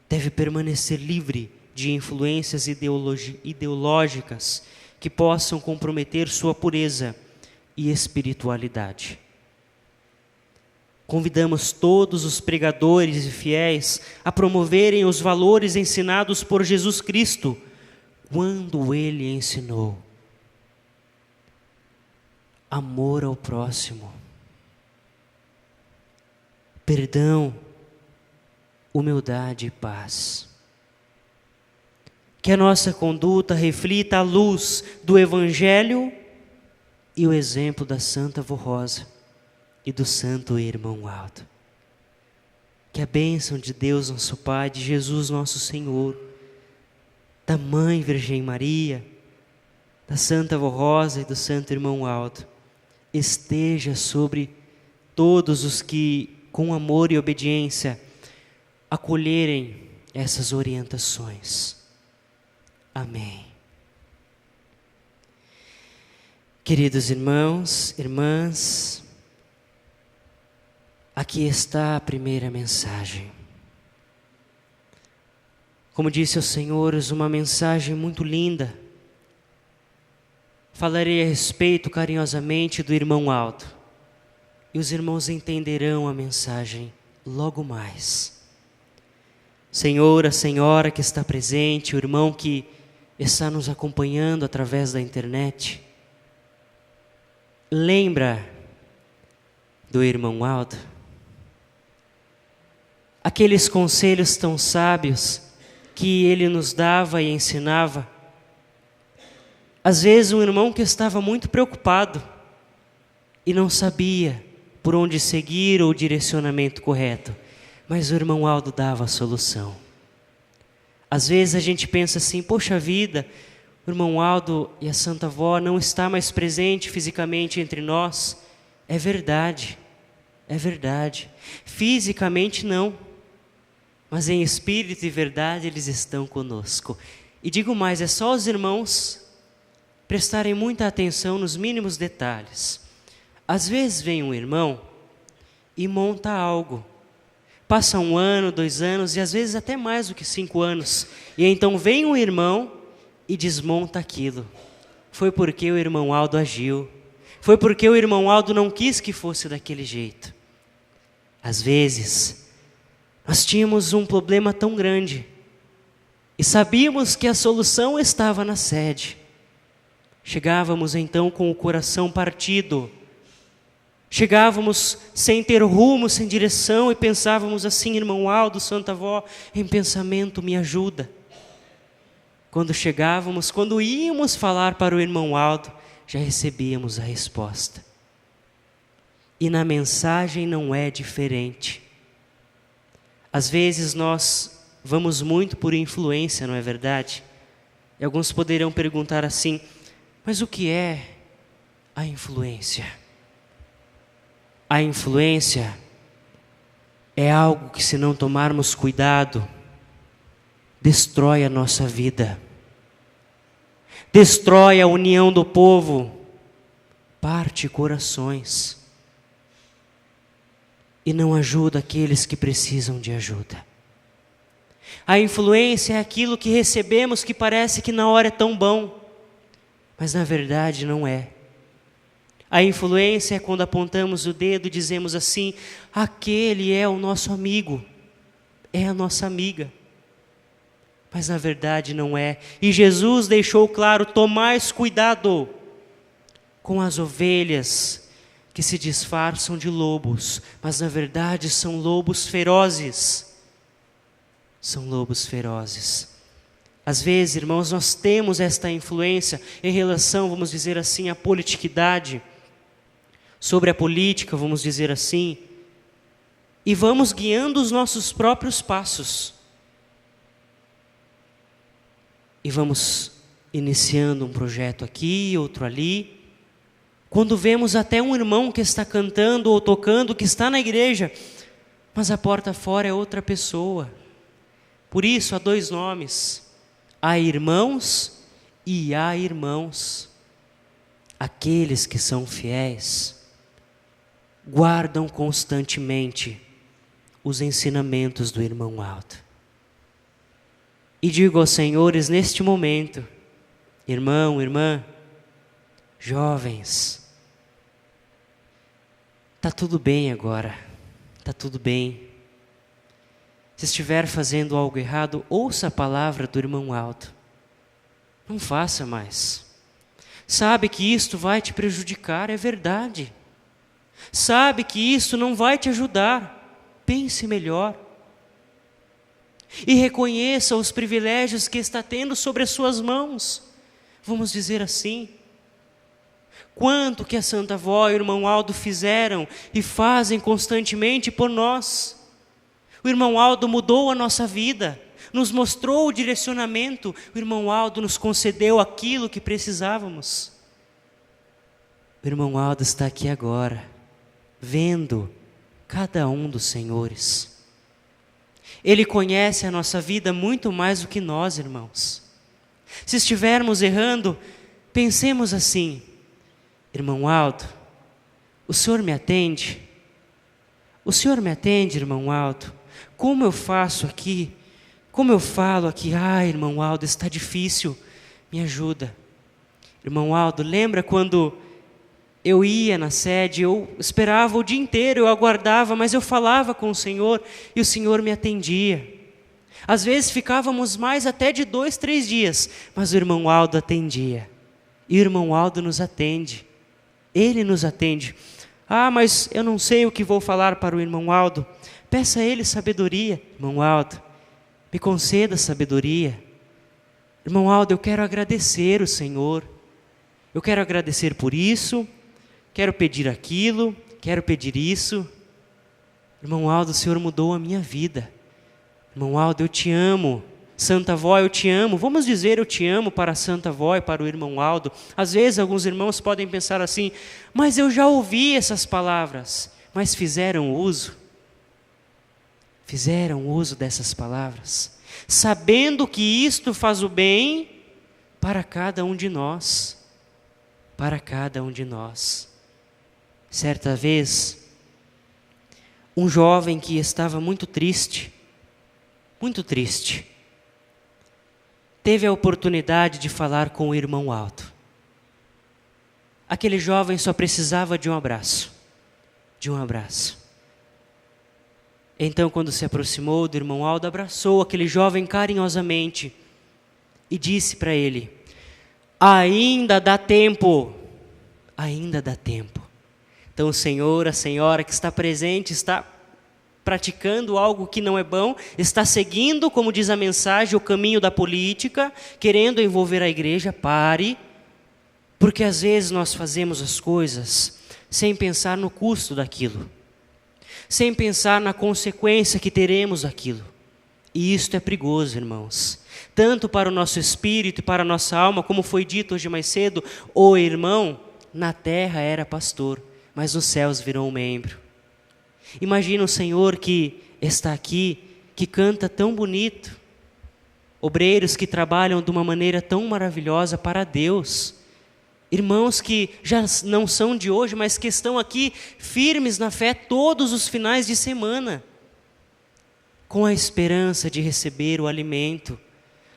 Speaker 6: deve permanecer livre de influências ideológicas que possam comprometer sua pureza e espiritualidade. Convidamos todos os pregadores e fiéis a promoverem os valores ensinados por Jesus Cristo, quando Ele ensinou: amor ao próximo, perdão, humildade e paz. Que a nossa conduta reflita a luz do Evangelho e o exemplo da Santa Vó Rosa e do Santo Irmão Aldo. Que a bênção de Deus nosso Pai, de Jesus nosso Senhor, da Mãe Virgem Maria, da Santa Vó Rosa e do Santo Irmão Aldo, esteja sobre todos os que, com amor e obediência, acolherem essas orientações. Amém. Queridos irmãos, irmãs, aqui está a primeira mensagem. Como disse aos senhores, uma mensagem muito linda. Falarei a respeito carinhosamente do irmão Aldo, e os irmãos entenderão a mensagem logo mais. Senhor, a senhora que está presente, o irmão que está nos acompanhando através da internet, lembra do irmão Aldo? Aqueles conselhos tão sábios que ele nos dava e ensinava. Às vezes um irmão que estava muito preocupado e não sabia por onde seguir ou o direcionamento correto, mas o irmão Aldo dava a solução. Às vezes a gente pensa assim: poxa vida, o irmão Aldo e a Santa Vó não está mais presente fisicamente entre nós. É verdade, fisicamente não, mas em espírito e verdade eles estão conosco. E digo mais, é só os irmãos prestarem muita atenção nos mínimos detalhes. Às vezes vem um irmão e monta algo, passa 1 ano, 2 anos e às vezes até mais do que 5 anos, e então vem um irmão e desmonta aquilo. Foi porque o irmão Aldo agiu, foi porque o irmão Aldo não quis que fosse daquele jeito. Às vezes nós tínhamos um problema tão grande e sabíamos que a solução estava na sede, Chegávamos então com o coração partido. Chegávamos sem ter rumo, sem direção e pensávamos assim: irmão Aldo, Santa Avó, em pensamento me ajuda. Quando chegávamos, quando íamos falar para o irmão Aldo, já recebíamos a resposta. E na mensagem não é diferente. Às vezes nós vamos muito por influência, não é verdade? E alguns poderão perguntar assim: mas o que é a influência? A influência é algo que, se não tomarmos cuidado, destrói a nossa vida, destrói a união do povo, parte corações e não ajuda aqueles que precisam de ajuda. A influência é aquilo que recebemos que parece que na hora é tão bom, mas na verdade não é. A influência é quando apontamos o dedo e dizemos assim: aquele é o nosso amigo, é a nossa amiga. Mas na verdade não é. E Jesus deixou claro: tomais cuidado com as ovelhas que se disfarçam de lobos, mas na verdade são lobos ferozes. São lobos ferozes. Às vezes, irmãos, nós temos esta influência em relação, vamos dizer assim, à politiquidade, sobre a política, vamos dizer assim, e vamos guiando os nossos próprios passos. E vamos iniciando um projeto aqui, outro ali. Quando vemos até um irmão que está cantando ou tocando, que está na igreja, mas a porta fora é outra pessoa. Por isso há dois nomes: há irmãos e há irmãos. Aqueles que são fiéis guardam constantemente os ensinamentos do irmão Aldo. E digo aos senhores neste momento: irmão, irmã, jovens, está tudo bem agora, está tudo bem. Se estiver fazendo algo errado, ouça a palavra do irmão Aldo. Não faça mais. Sabe que isto vai te prejudicar, é verdade. Sabe que isto não vai te ajudar, pense melhor. E reconheça os privilégios que está tendo sobre as suas mãos. Vamos dizer assim: quanto que a Santa Avó e o irmão Aldo fizeram e fazem constantemente por nós. O irmão Aldo mudou a nossa vida, nos mostrou o direcionamento. O irmão Aldo nos concedeu aquilo que precisávamos. O irmão Aldo está aqui agora, vendo cada um dos senhores. Ele conhece a nossa vida muito mais do que nós, irmãos. Se estivermos errando, pensemos assim: irmão Aldo, o senhor me atende? O senhor me atende, irmão Aldo? Como eu faço aqui? Como eu falo aqui? Irmão Aldo, está difícil, me ajuda. Irmão Aldo, lembra quando eu ia na sede, eu esperava o dia inteiro, eu aguardava, mas eu falava com o Senhor e o Senhor me atendia. Às vezes ficávamos mais até de 2, 3 dias, mas o irmão Aldo atendia. E o irmão Aldo nos atende, ele nos atende. Mas eu não sei o que vou falar para o irmão Aldo. Peça a ele sabedoria. Irmão Aldo, me conceda sabedoria. Irmão Aldo, eu quero agradecer o Senhor. Eu quero agradecer por isso, quero pedir aquilo, quero pedir isso. Irmão Aldo, o Senhor mudou a minha vida. Irmão Aldo, eu te amo. Santa Avó, eu te amo. Vamos dizer eu te amo para a Santa Avó e para o irmão Aldo. Às vezes alguns irmãos podem pensar assim: mas eu já ouvi essas palavras. Mas fizeram uso? Fizeram uso dessas palavras, sabendo que isto faz o bem para cada um de nós. Para cada um de nós. Certa vez, um jovem que estava muito triste, teve a oportunidade de falar com o irmão Aldo. Aquele jovem só precisava de um abraço. Então, quando se aproximou do irmão Aldo, abraçou aquele jovem carinhosamente e disse para ele: Ainda dá tempo. Ainda dá tempo. Então o senhor, a senhora que está presente, está praticando algo que não é bom, está seguindo, como diz a mensagem, o caminho da política, querendo envolver a igreja. Pare, porque às vezes nós fazemos as coisas sem pensar no custo daquilo, sem pensar na consequência que teremos daquilo. E isto é perigoso, irmãos, tanto para o nosso espírito e para a nossa alma, como foi dito hoje mais cedo, o irmão na terra era pastor, mas nos céus virou um membro. Imagina o Senhor que está aqui, que canta tão bonito, obreiros que trabalham de uma maneira tão maravilhosa para Deus, irmãos que já não são de hoje, mas que estão aqui firmes na fé todos os finais de semana, com a esperança de receber o alimento,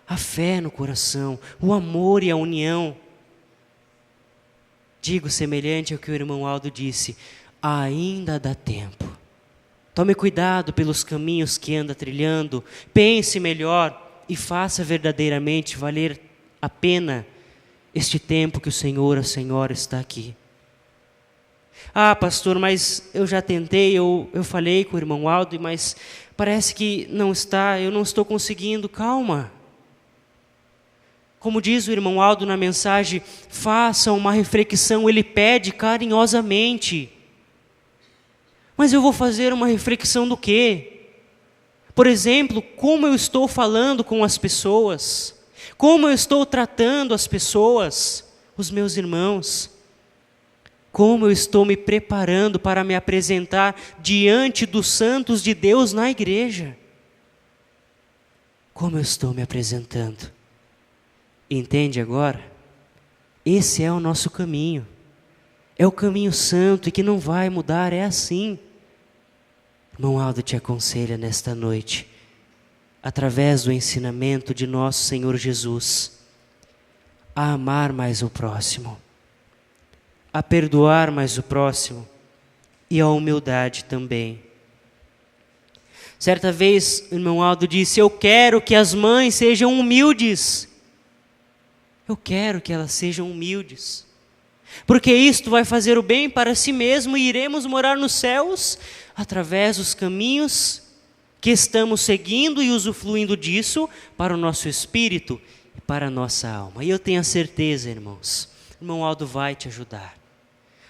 Speaker 6: a fé no coração, o amor e a união. Digo semelhante ao que o irmão Aldo disse, ainda dá tempo. Tome cuidado pelos caminhos que anda trilhando, pense melhor e faça verdadeiramente valer a pena este tempo que o Senhor, a Senhora está aqui. Ah, pastor, mas eu já tentei, eu falei com o irmão Aldo, mas parece que eu não estou conseguindo. Calma. Como diz o irmão Aldo na mensagem, faça uma reflexão, ele pede carinhosamente. Mas eu vou fazer uma reflexão do quê? Por exemplo, como eu estou falando com as pessoas? Como eu estou tratando as pessoas, os meus irmãos? Como eu estou me preparando para me apresentar diante dos santos de Deus na igreja? Como eu estou me apresentando? Entende agora? Esse é o nosso caminho. É o caminho santo e que não vai mudar, é assim. Irmão Aldo te aconselha nesta noite, através do ensinamento de nosso Senhor Jesus, a amar mais o próximo, a perdoar mais o próximo e a humildade também. Certa vez, o irmão Aldo disse, eu quero que as mães sejam humildes. Eu quero que elas sejam humildes. Porque isto vai fazer o bem para si mesmo e iremos morar nos céus através dos caminhos que estamos seguindo e usufruindo disso para o nosso espírito e para a nossa alma. E eu tenho a certeza, irmãos, irmão Aldo vai te ajudar.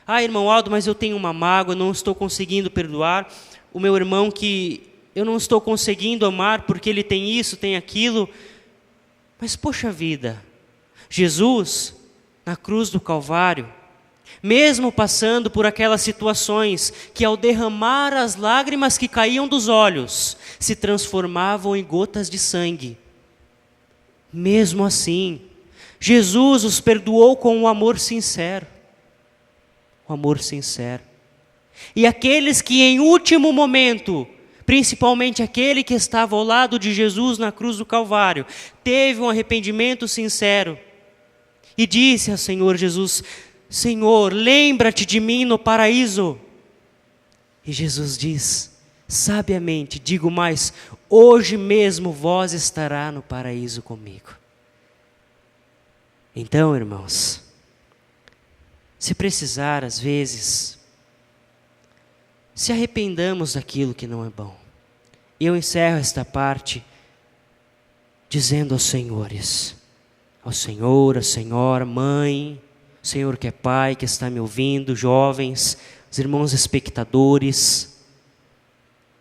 Speaker 6: Ah, irmão Aldo, mas eu tenho uma mágoa, não estou conseguindo perdoar o meu irmão que eu não estou conseguindo amar porque ele tem isso, tem aquilo. Mas poxa vida, Jesus, na cruz do Calvário, mesmo passando por aquelas situações que ao derramar as lágrimas que caíam dos olhos, se transformavam em gotas de sangue. Mesmo assim, Jesus os perdoou com um amor sincero. Um amor sincero. E aqueles que em último momento, principalmente aquele que estava ao lado de Jesus na cruz do Calvário, teve um arrependimento sincero e disse ao Senhor Jesus, Senhor, lembra-te de mim no paraíso. E Jesus diz, sabiamente, digo mais, hoje mesmo vós estará no paraíso comigo. Então, irmãos, se precisar, às vezes, se arrependamos daquilo que não é bom. Eu encerro esta parte dizendo aos senhores, ao Senhor, à Senhora, mãe, o Senhor que é pai, que está me ouvindo, jovens, os irmãos espectadores,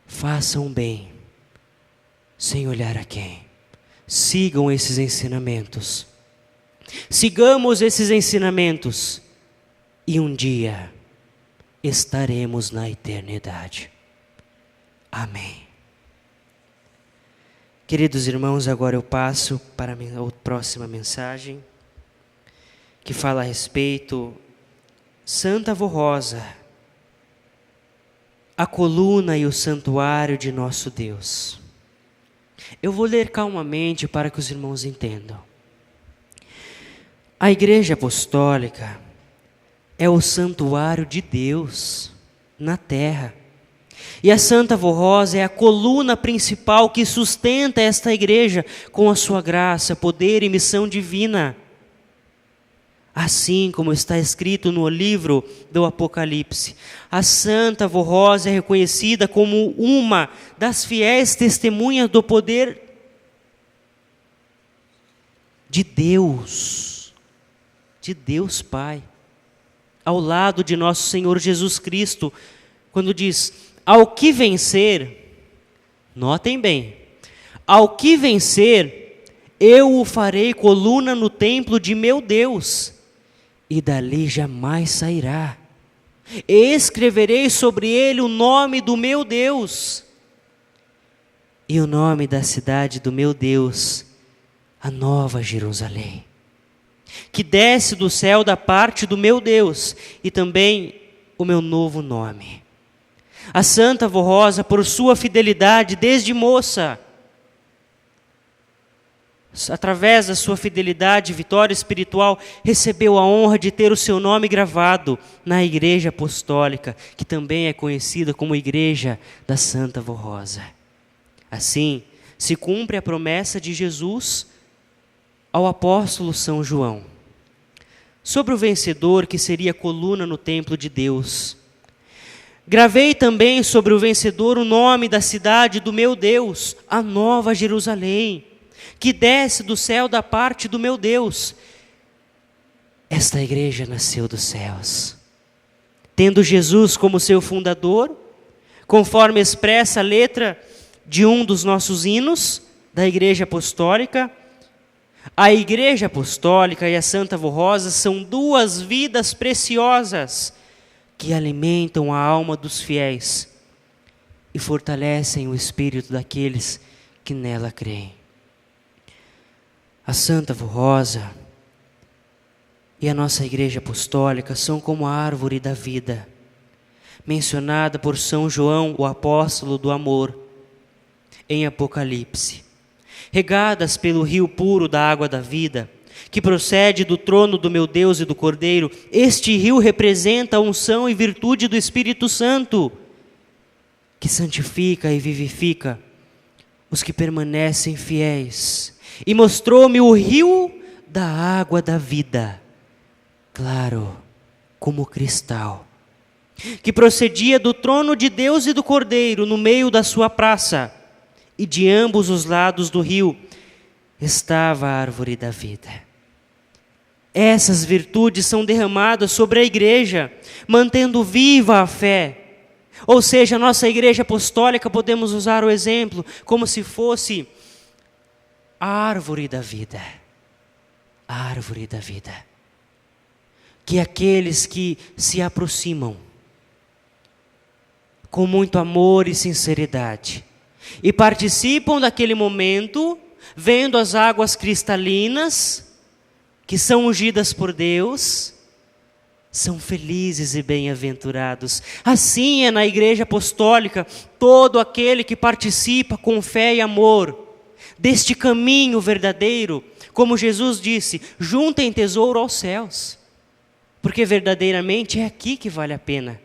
Speaker 6: façam bem, sem olhar a quem. Sigam esses ensinamentos. Sigamos esses ensinamentos e um dia estaremos na eternidade. Amém. Queridos irmãos, agora eu passo para a próxima mensagem, que fala a respeito Santa Avó Rosa, a coluna e o santuário de nosso Deus. Eu vou ler calmamente para que os irmãos entendam. A Igreja Apostólica é o santuário de Deus na terra. E a Santa Avó Rosa é a coluna principal que sustenta esta igreja com a sua graça, poder e missão divina. assim como está escrito no livro do Apocalipse. A Santa Avó Rosa é reconhecida como uma das fiéis testemunhas do poder de Deus Pai, ao lado de nosso Senhor Jesus Cristo, quando diz: ao que vencer, notem bem, ao que vencer, eu o farei coluna no templo de meu Deus, e dali jamais sairá. Escreverei sobre ele o nome do meu Deus, e o nome da cidade do meu Deus, a Nova Jerusalém, que desce do céu da parte do meu Deus, e também o meu novo nome. A Santa Avó Rosa, por sua fidelidade desde moça, através da sua fidelidade e vitória espiritual, recebeu a honra de ter o seu nome gravado na Igreja Apostólica, que também é conhecida como Igreja da Santa Avó Rosa. Assim, se cumpre a promessa de Jesus ao apóstolo São João sobre o vencedor que seria coluna no templo de Deus. Gravei também sobre o vencedor o nome da cidade do meu Deus, a Nova Jerusalém, que desce do céu da parte do meu Deus. Esta igreja nasceu dos céus, tendo Jesus como seu fundador, conforme expressa a letra de um dos nossos hinos da Igreja Apostólica. A Igreja Apostólica e a Santa Avó Rosa são duas vidas preciosas que alimentam a alma dos fiéis e fortalecem o espírito daqueles que nela creem. A Santa Avó Rosa e a nossa Igreja Apostólica são como a árvore da vida, mencionada por São João, o apóstolo do amor, em Apocalipse, regadas pelo rio puro da água da vida, que procede do trono do meu Deus e do Cordeiro. Este rio representa a unção e virtude do Espírito Santo, que santifica e vivifica os que permanecem fiéis. E mostrou-me o rio da água da vida, claro como cristal, que procedia do trono de Deus e do Cordeiro no meio da sua praça, e de ambos os lados do rio estava a árvore da vida. Essas virtudes são derramadas sobre a igreja, mantendo viva a fé. Ou seja, a nossa Igreja Apostólica, podemos usar o exemplo como se fosse a árvore da vida. A árvore da vida. Que aqueles que se aproximam com muito amor e sinceridade e participam daquele momento, vendo as águas cristalinas que são ungidas por Deus, são felizes e bem-aventurados. Assim é na Igreja Apostólica, todo aquele que participa com fé e amor deste caminho verdadeiro, como Jesus disse: juntem tesouro aos céus, porque verdadeiramente é aqui que vale a pena,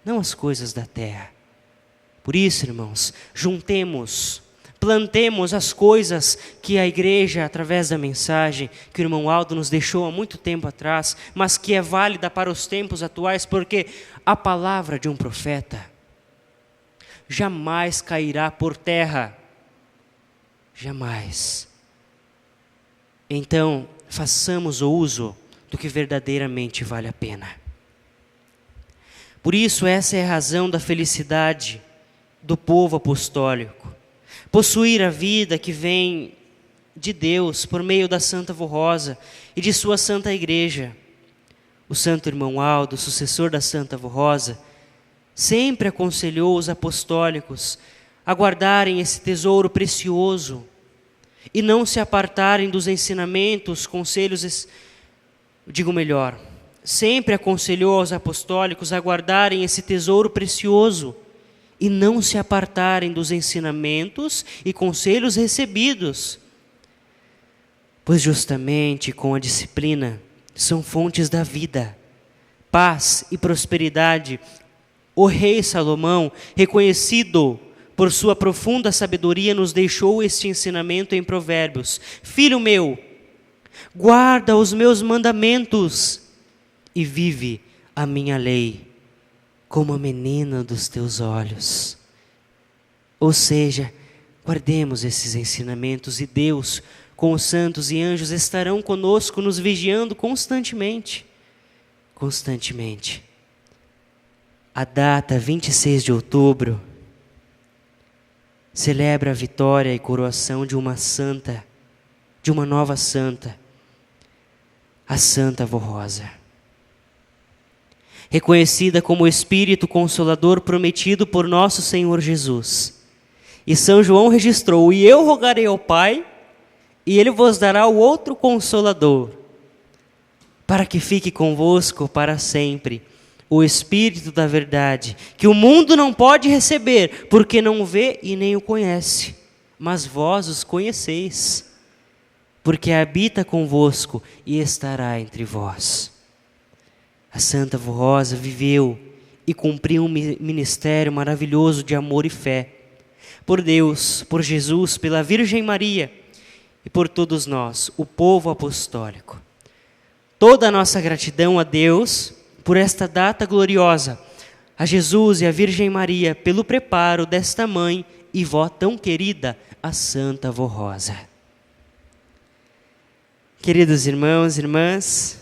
Speaker 6: não as coisas da terra. Por isso, irmãos, juntemos, plantemos as coisas que a igreja, através da mensagem que o irmão Aldo nos deixou há muito tempo atrás, mas que é válida para os tempos atuais, porque a palavra de um profeta jamais cairá por terra. Jamais. Então, façamos o uso do que verdadeiramente vale a pena. Por isso, essa é a razão da felicidade do povo apostólico. Possuir a vida que vem de Deus por meio da Santa Avó Rosa e de sua Santa Igreja. O Santo Irmão Aldo, sucessor da Santa Avó Rosa, sempre aconselhou os apostólicos a guardarem esse tesouro precioso e não se apartarem dos ensinamentos, conselhos, sempre aconselhou aos apostólicos a guardarem esse tesouro precioso e não se apartarem dos ensinamentos e conselhos recebidos, pois justamente com a disciplina são fontes da vida, paz e prosperidade. O rei Salomão, reconhecido por sua profunda sabedoria, nos deixou este ensinamento em Provérbios: filho meu, guarda os meus mandamentos e vive a minha lei como a menina dos teus olhos. Ou seja, guardemos esses ensinamentos e Deus, com os santos e anjos, estarão conosco, nos vigiando constantemente. Constantemente. A data 26 de outubro celebra a vitória e coroação de uma santa, de uma nova santa, a Santa Avó Rosa. Reconhecida como o Espírito Consolador prometido por nosso Senhor Jesus. E São João registrou: e eu rogarei ao Pai, e Ele vos dará o outro Consolador, para que fique convosco para sempre, o Espírito da verdade, que o mundo não pode receber, porque não o vê e nem o conhece, mas vós os conheceis, porque habita convosco e estará entre vós. A Santa Avó Rosa viveu e cumpriu um ministério maravilhoso de amor e fé, por Deus, por Jesus, pela Virgem Maria e por todos nós, o povo apostólico. Toda a nossa gratidão a Deus por esta data gloriosa, a Jesus e a Virgem Maria pelo preparo desta mãe e vó tão querida, a Santa Avó Rosa. Queridos irmãos e irmãs,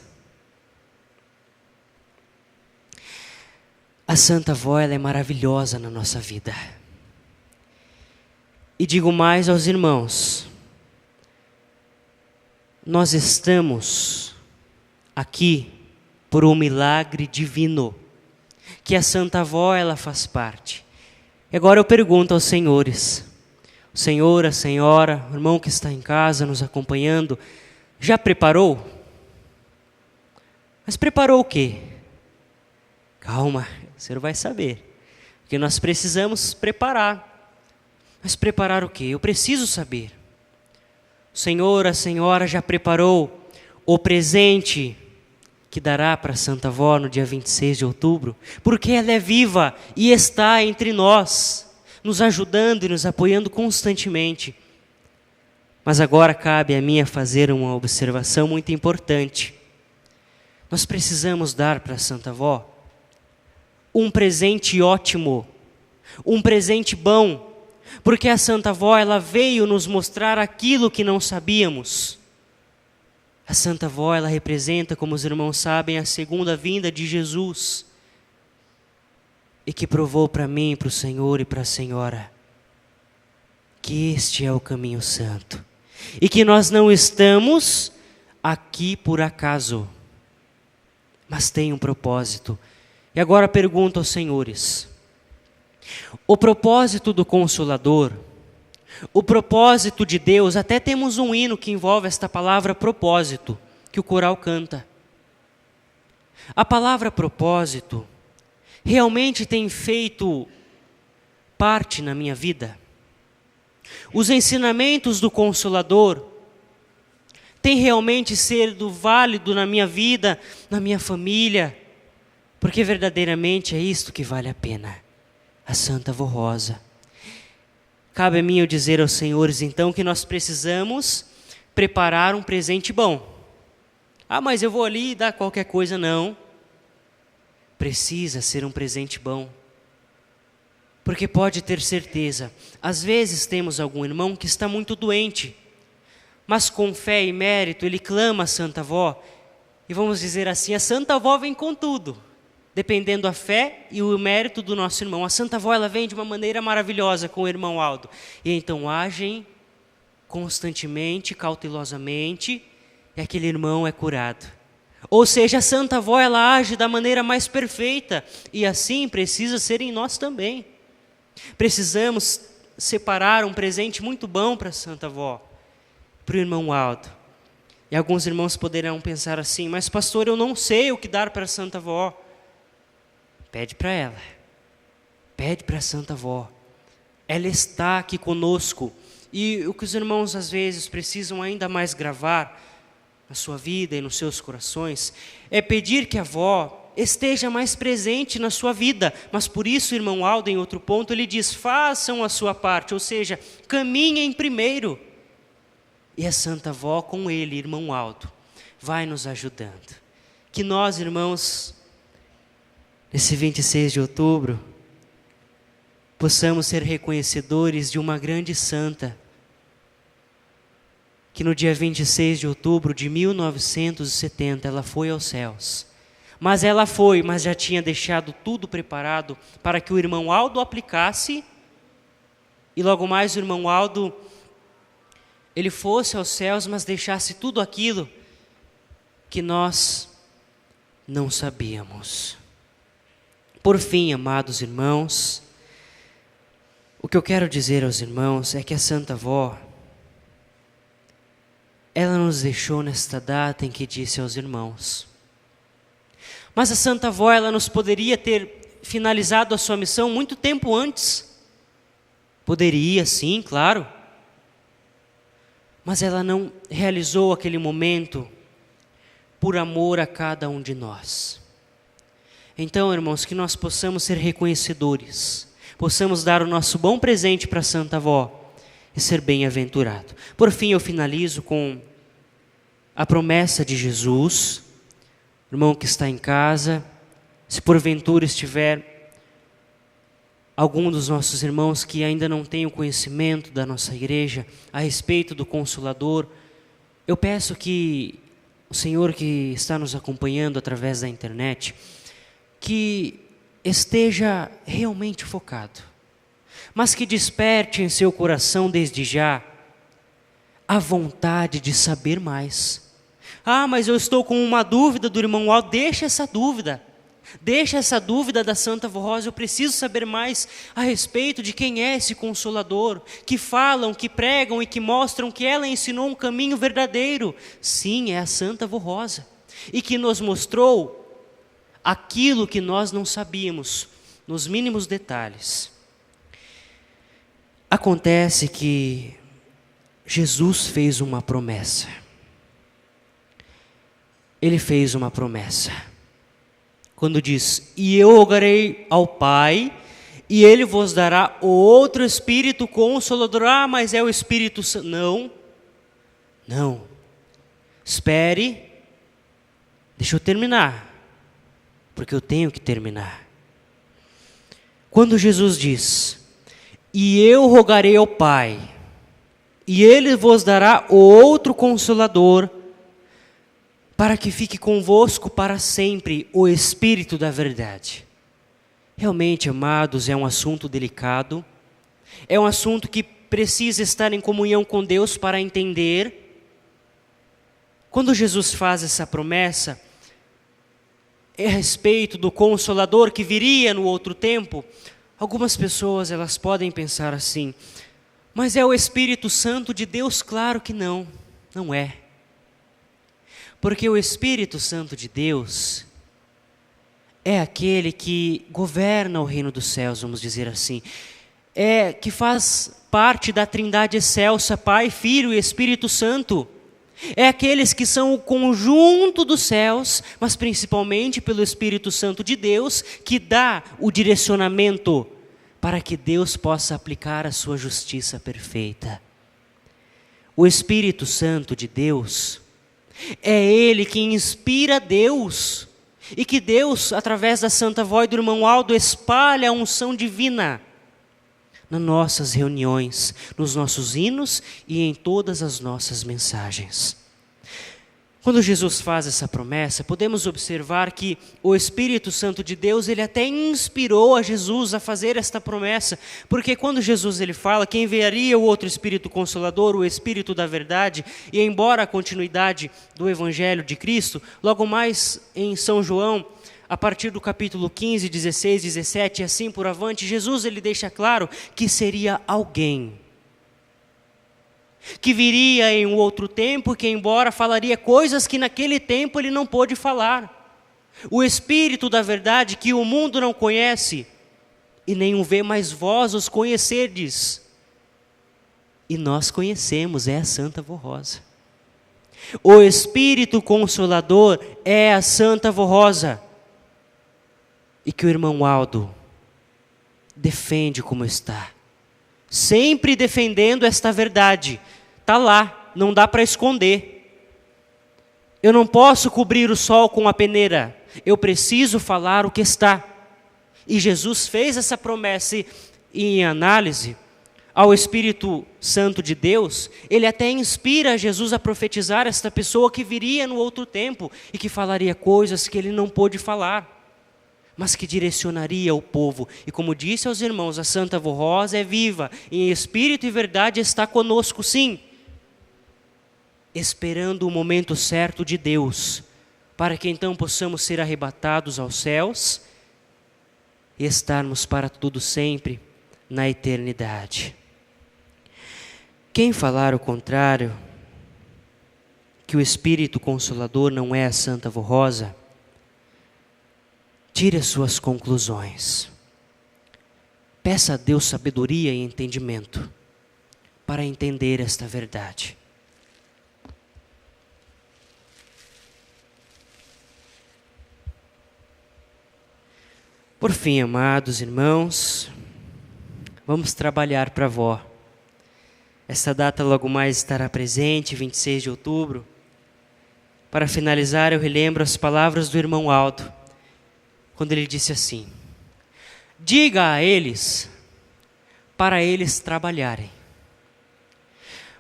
Speaker 6: a Santa Avó, ela é maravilhosa na nossa vida. E digo mais aos irmãos, nós estamos aqui por um milagre divino, que a Santa Avó, ela faz parte. E agora eu pergunto aos senhores, o senhor, a senhora, o irmão que está em casa nos acompanhando, já preparou? Mas preparou o quê? Calma, o senhor vai saber, porque nós precisamos preparar. Mas preparar o quê? Eu preciso saber. O senhor, a senhora já preparou o presente que dará para a Santa Avó no dia 26 de outubro? Porque ela é viva e está entre nós, nos ajudando e nos apoiando constantemente. Mas agora cabe a mim fazer uma observação muito importante. Nós precisamos dar para a Santa Avó um presente ótimo, um presente bom, porque a Santa Avó, ela veio nos mostrar aquilo que não sabíamos. A Santa Avó, ela representa, como os irmãos sabem, a segunda vinda de Jesus, e que provou para mim, para o Senhor e para a Senhora, que este é o caminho santo, e que nós não estamos aqui por acaso, mas tem um propósito. E agora pergunto aos senhores, o propósito do Consolador, o propósito de Deus, até temos um hino que envolve esta palavra propósito, que o coral canta. A palavra propósito realmente tem feito parte na minha vida? Os ensinamentos do Consolador têm realmente sido válido na minha vida, na minha família? Porque verdadeiramente é isto que vale a pena. A Santa Avó Rosa. Cabe a mim eu dizer aos senhores então que nós precisamos preparar um presente bom. Ah, mas eu vou ali e dar qualquer coisa. Não. Precisa ser um presente bom. Porque pode ter certeza, às vezes temos algum irmão que está muito doente, mas com fé e mérito ele clama a Santa Avó, e vamos dizer assim, a Santa Avó vem com tudo. Dependendo da fé e o mérito do nosso irmão. A Santa Avó, ela vem de uma maneira maravilhosa com o irmão Aldo. E então agem constantemente, cautelosamente, e aquele irmão é curado. Ou seja, a Santa Avó, ela age da maneira mais perfeita. E assim precisa ser em nós também. Precisamos separar um presente muito bom para a Santa Avó, para o irmão Aldo. E alguns irmãos poderão pensar assim, mas pastor, eu não sei o que dar para a Santa Avó. Pede para ela, pede para a Santa Avó, ela está aqui conosco, e o que os irmãos às vezes precisam ainda mais gravar na sua vida e nos seus corações, é pedir que a avó esteja mais presente na sua vida, mas por isso o irmão Aldo, em outro ponto, ele diz, façam a sua parte, ou seja, caminhem primeiro, E a Santa Avó com ele, irmão Aldo, vai nos ajudando. Que nós, irmãos, nesse 26 de outubro, possamos ser reconhecedores de uma grande santa, que no dia 26 de outubro de 1970 ela foi aos céus. Mas ela foi, mas já tinha deixado tudo preparado para que o irmão Aldo aplicasse, e logo mais o irmão Aldo, ele fosse aos céus, mas deixasse tudo aquilo que nós não sabíamos. Por fim, amados irmãos, o que eu quero dizer aos irmãos é que a Santa Avó, ela nos deixou nesta data em que disse aos irmãos. Mas a Santa Avó, ela nos poderia ter finalizado a sua missão muito tempo antes. Poderia, sim, claro. Mas ela não realizou aquele momento por amor a cada um de nós. Então, irmãos, que nós possamos ser reconhecedores, possamos dar o nosso bom presente para a Santa Avó e ser bem-aventurado. Por fim, eu finalizo com a promessa de Jesus. Irmão que está em casa, se porventura estiver algum dos nossos irmãos que ainda não tem o conhecimento da nossa igreja a respeito do Consolador, eu peço que o Senhor que está nos acompanhando através da internet, que esteja realmente focado, mas que desperte em seu coração desde já a vontade de saber mais. Ah, mas eu estou com uma dúvida do irmão Aldo. Deixa essa dúvida da Santa Avó Rosa. Eu preciso saber mais a respeito de quem é esse Consolador, que falam, que pregam e que mostram que ela ensinou um caminho verdadeiro. Sim, é a Santa Avó Rosa, e que nos mostrou aquilo que nós não sabíamos, nos mínimos detalhes. Acontece que Jesus fez uma promessa. Ele fez uma promessa. Quando diz, e eu rogarei ao Pai, e Ele vos dará outro Espírito Consolador. Ah, mas é o Espírito Santo. Não. Espere. Deixa eu terminar, porque eu tenho que terminar. Quando Jesus diz, e eu rogarei ao Pai, e Ele vos dará outro Consolador, para que fique convosco para sempre o Espírito da verdade. Realmente, amados, é um assunto delicado, é um assunto que precisa estar em comunhão com Deus para entender. Quando Jesus faz essa promessa, a respeito do Consolador que viria no outro tempo, algumas pessoas elas podem pensar assim, mas é o Espírito Santo de Deus? Claro que não, não é. Porque o Espírito Santo de Deus é aquele que governa o reino dos céus, vamos dizer assim. É que faz parte da Trindade excelsa, Pai, Filho e Espírito Santo. É aqueles que são o conjunto dos céus, mas principalmente pelo Espírito Santo de Deus, que dá o direcionamento para que Deus possa aplicar a sua justiça perfeita. O Espírito Santo de Deus é Ele que inspira Deus, e que Deus, através da Santa Avó e do irmão Aldo, espalha a unção divina nas nossas reuniões, nos nossos hinos e em todas as nossas mensagens. Quando Jesus faz essa promessa, podemos observar que o Espírito Santo de Deus, ele até inspirou a Jesus a fazer esta promessa, porque quando Jesus ele fala que enviaria o outro Espírito Consolador, o Espírito da verdade, e embora a continuidade do Evangelho de Cristo, logo mais em São João, a partir do capítulo 15, 16, 17 e assim por avante, Jesus ele deixa claro que seria alguém que viria em um outro tempo, que embora falaria coisas que naquele tempo ele não pôde falar. O Espírito da verdade que o mundo não conhece e nem o vê, mas vós os conhecerdes. E nós conhecemos, é a Santa Avó Rosa. O Espírito Consolador é a Santa Avó Rosa. E que o irmão Aldo defende como está. Sempre defendendo esta verdade. Está lá. não dá para esconder. Eu não posso cobrir o sol com a peneira. Eu preciso falar o que está. E Jesus fez essa promessa e, em análise ao Espírito Santo de Deus, ele até inspira Jesus a profetizar esta pessoa que viria no outro tempo e que falaria coisas que ele não pôde falar, mas que direcionaria o povo. E como disse aos irmãos, a Santa Avó Rosa é viva, em espírito e verdade está conosco sim, esperando o momento certo de Deus, para que então possamos ser arrebatados aos céus e estarmos para tudo sempre na eternidade. Quem falar o contrário, que o Espírito Consolador não é a Santa Avó Rosa, tire as suas conclusões. Peça a Deus sabedoria e entendimento para entender esta verdade. Por fim, amados irmãos, vamos trabalhar para a avó. Esta data logo mais estará presente, 26 de outubro. Para finalizar, eu relembro as palavras do irmão Aldo, quando ele disse assim: diga a eles, para eles trabalharem.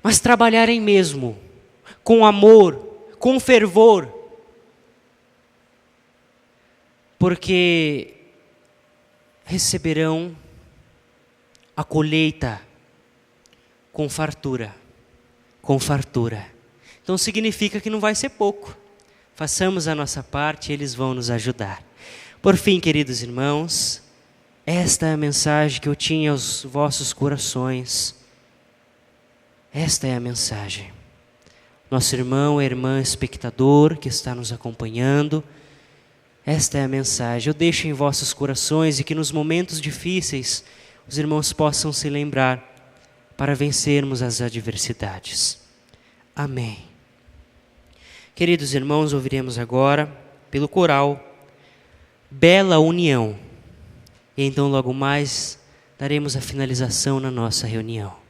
Speaker 6: Mas trabalharem mesmo, com amor, com fervor. Porque receberão a colheita com fartura, com fartura. Então significa que não vai ser pouco. Façamos a nossa parte e eles vão nos ajudar. Por fim, queridos irmãos, esta é a mensagem que eu tinha aos vossos corações. Esta é a mensagem. Nosso irmão e irmã espectador que está nos acompanhando, esta é a mensagem. Eu deixo em vossos corações e que nos momentos difíceis os irmãos possam se lembrar para vencermos as adversidades. Amém. Queridos irmãos, ouviremos agora pelo coral Bela União. E então logo mais daremos a finalização na nossa reunião.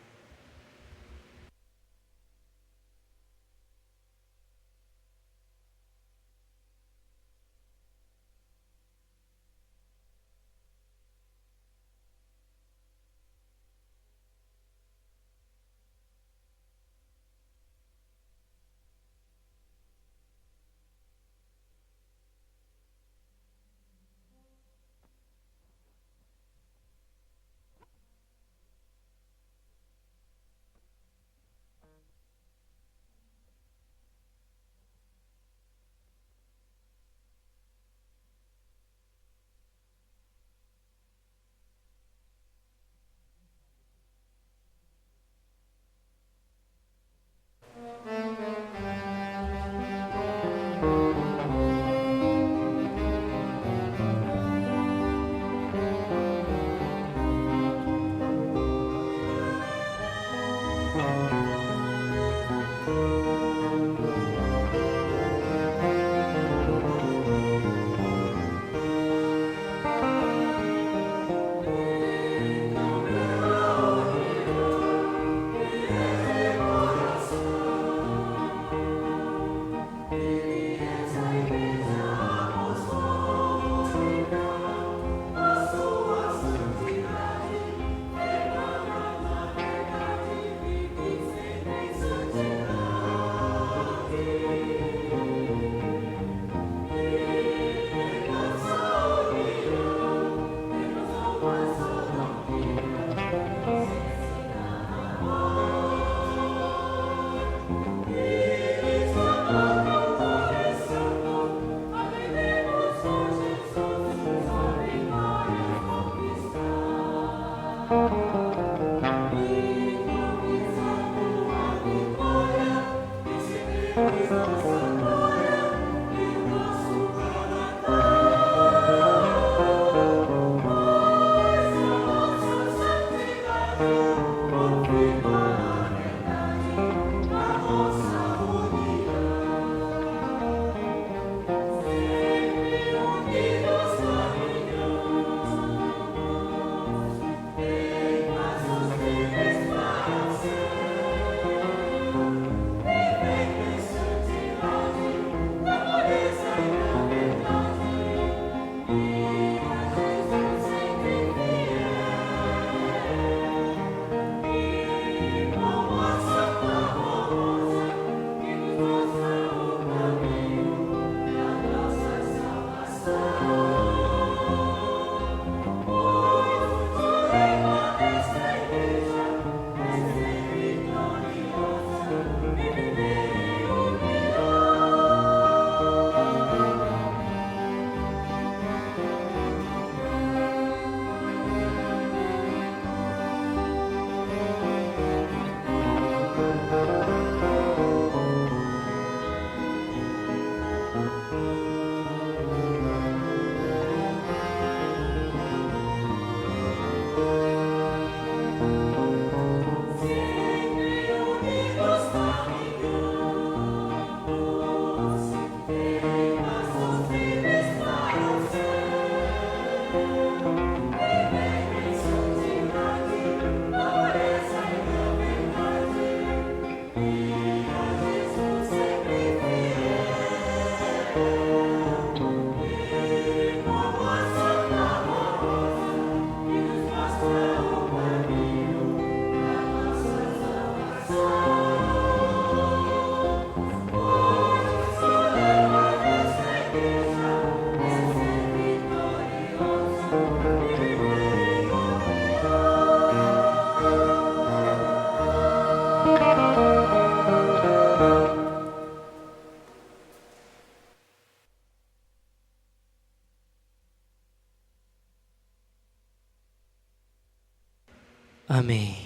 Speaker 6: Amém.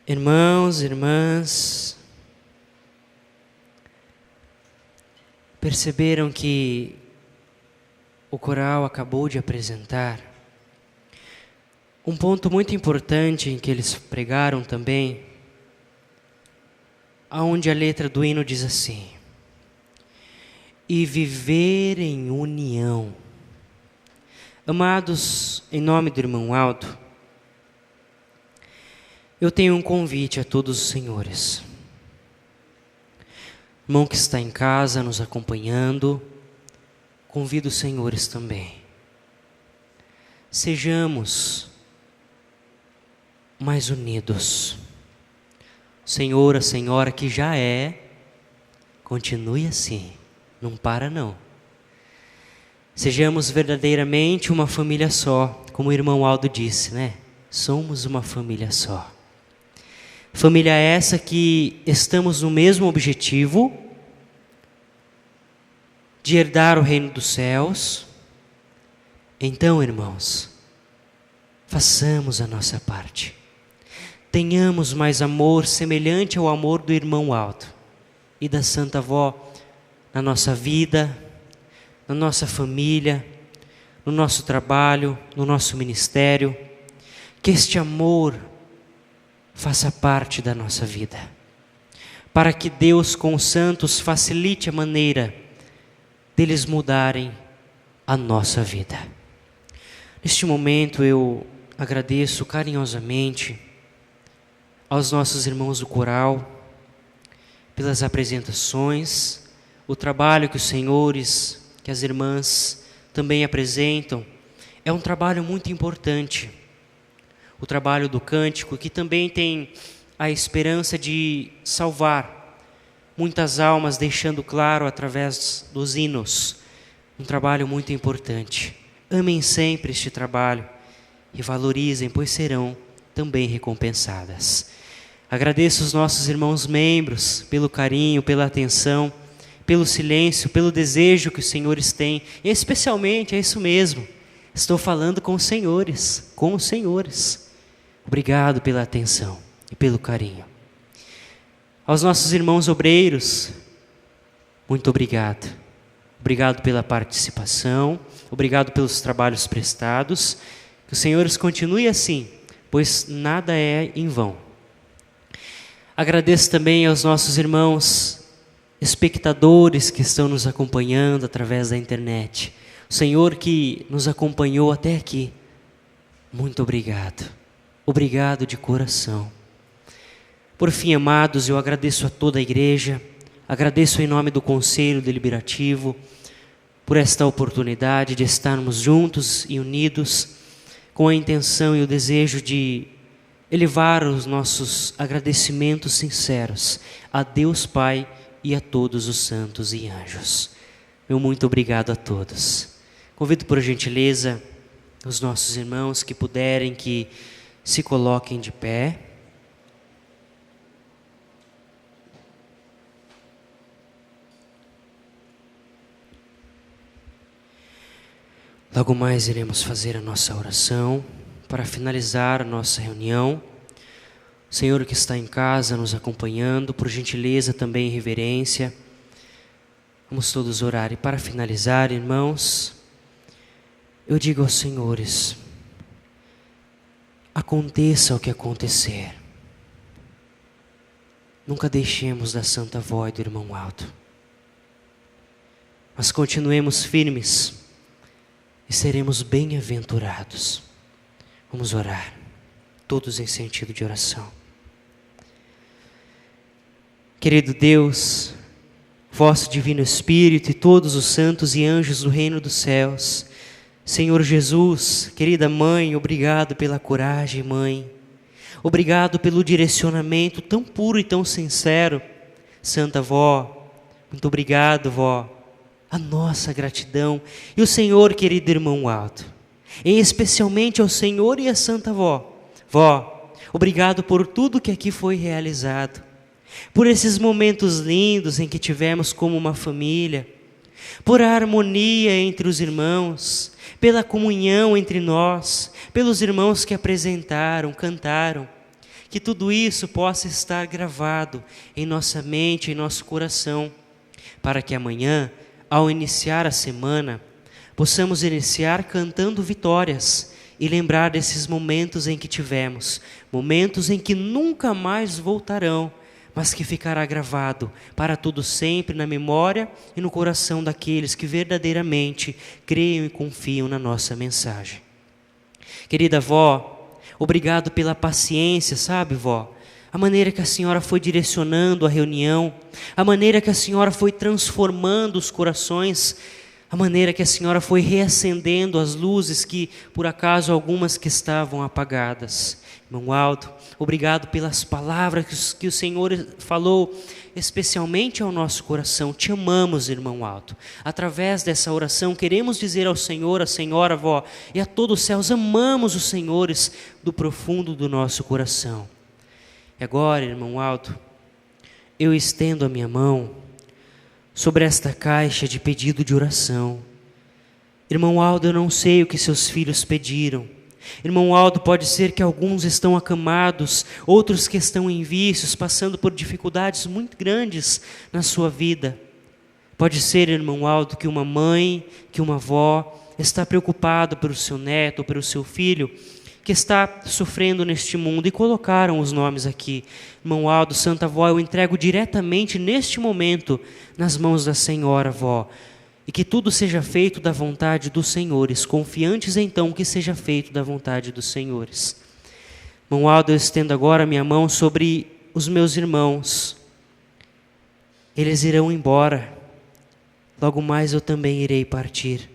Speaker 6: Irmãos, irmãs, perceberam que o coral acabou de apresentar um ponto muito importante em que eles pregaram também, aonde a letra do hino diz assim: e viver em união. Amados, em nome do irmão Aldo, eu tenho um convite a todos os senhores. Irmão que está em casa nos acompanhando, convido os senhores também. Sejamos mais unidos. O Senhor, a Senhora que já é, continue assim, não para não. Sejamos verdadeiramente uma família só, como o irmão Aldo disse, né? Somos uma família só. Família essa que estamos no mesmo objetivo de herdar o reino dos céus. Então, irmãos, façamos a nossa parte. Tenhamos mais amor semelhante ao amor do irmão Aldo e da Santa Avó na nossa vida, na nossa família, no nosso trabalho, no nosso ministério. Que este amor faça parte da nossa vida, para que Deus com os santos facilite a maneira deles mudarem a nossa vida. Neste momento eu agradeço carinhosamente aos nossos irmãos do coral pelas apresentações, o trabalho que os senhores, que as irmãs também apresentam. É um trabalho muito importante. O trabalho do cântico, que também tem a esperança de salvar muitas almas, deixando claro através dos hinos. Um trabalho muito importante. Amem sempre este trabalho e valorizem, pois serão também recompensadas. Agradeço os nossos irmãos membros pelo carinho, pela atenção, pelo silêncio, pelo desejo que os senhores têm. E especialmente, é isso mesmo, estou falando com os senhores, com os senhores. Obrigado pela atenção e pelo carinho. Aos nossos irmãos obreiros, muito obrigado. Obrigado pela participação, obrigado pelos trabalhos prestados. Que os senhores continuem assim, pois nada é em vão. Agradeço também aos nossos irmãos espectadores que estão nos acompanhando através da internet. O Senhor que nos acompanhou até aqui, muito obrigado. Obrigado de coração. Por fim, amados, eu agradeço a toda a igreja, agradeço em nome do Conselho Deliberativo por esta oportunidade de estarmos juntos e unidos com a intenção e o desejo de elevar os nossos agradecimentos sinceros a Deus Pai e a todos os santos e anjos. Meu muito obrigado a todos. Convido por gentileza os nossos irmãos que puderem, que se coloquem de pé. Logo mais iremos fazer a nossa oração para finalizar a nossa reunião. O Senhor que está em casa nos acompanhando, por gentileza também em reverência, vamos todos orar. E para finalizar, irmãos, eu digo aos senhores: aconteça o que acontecer, nunca deixemos da Santa Avó e do irmão Aldo, mas continuemos firmes e seremos bem-aventurados. Vamos orar, todos em sentido de oração. Querido Deus, vosso divino Espírito e todos os santos e anjos do reino dos céus, Senhor Jesus, querida mãe, obrigado pela coragem, mãe. Obrigado pelo direcionamento tão puro e tão sincero. Santa Avó, muito obrigado, vó. A nossa gratidão. E o Senhor, querido irmão Aldo, e especialmente ao Senhor e à Santa Avó. Vó, obrigado por tudo que aqui foi realizado, por esses momentos lindos em que tivemos como uma família, por a harmonia entre os irmãos, pela comunhão entre nós, pelos irmãos que apresentaram, cantaram. Que tudo isso possa estar gravado em nossa mente, em nosso coração, para que amanhã, ao iniciar a semana, possamos iniciar cantando vitórias e lembrar desses momentos em que tivemos, momentos em que nunca mais voltarão, mas que ficará gravado para todo sempre na memória e no coração daqueles que verdadeiramente creiam e confiam na nossa mensagem. Querida avó, obrigado pela paciência, sabe, vó? A maneira que a senhora foi direcionando a reunião, a maneira que a senhora foi transformando os corações, a maneira que a senhora foi reacendendo as luzes que, por acaso, algumas que estavam apagadas. Irmão Aldo, obrigado pelas palavras que o Senhor falou, especialmente ao nosso coração. Te amamos, irmão Aldo. Através dessa oração, queremos dizer ao Senhor, à senhora, avó, e a todos os céus, amamos os senhores do profundo do nosso coração. E agora, irmão Aldo, eu estendo a minha mão sobre esta caixa de pedido de oração. Irmão Aldo, eu não sei o que seus filhos pediram. Irmão Aldo, pode ser que alguns estão acamados, outros que estão em vícios, passando por dificuldades muito grandes na sua vida. Pode ser, irmão Aldo, que uma mãe, que uma avó está preocupada pelo seu neto, pelo seu filho, que está sofrendo neste mundo, e colocaram os nomes aqui. Irmão Aldo, Santa Avó, eu entrego diretamente neste momento nas mãos da Senhora, avó, e que tudo seja feito da vontade dos Senhores, confiantes então que seja feito da vontade dos Senhores. Irmão Aldo, eu estendo agora a minha mão sobre os meus irmãos. Eles irão embora, logo mais eu também irei partir.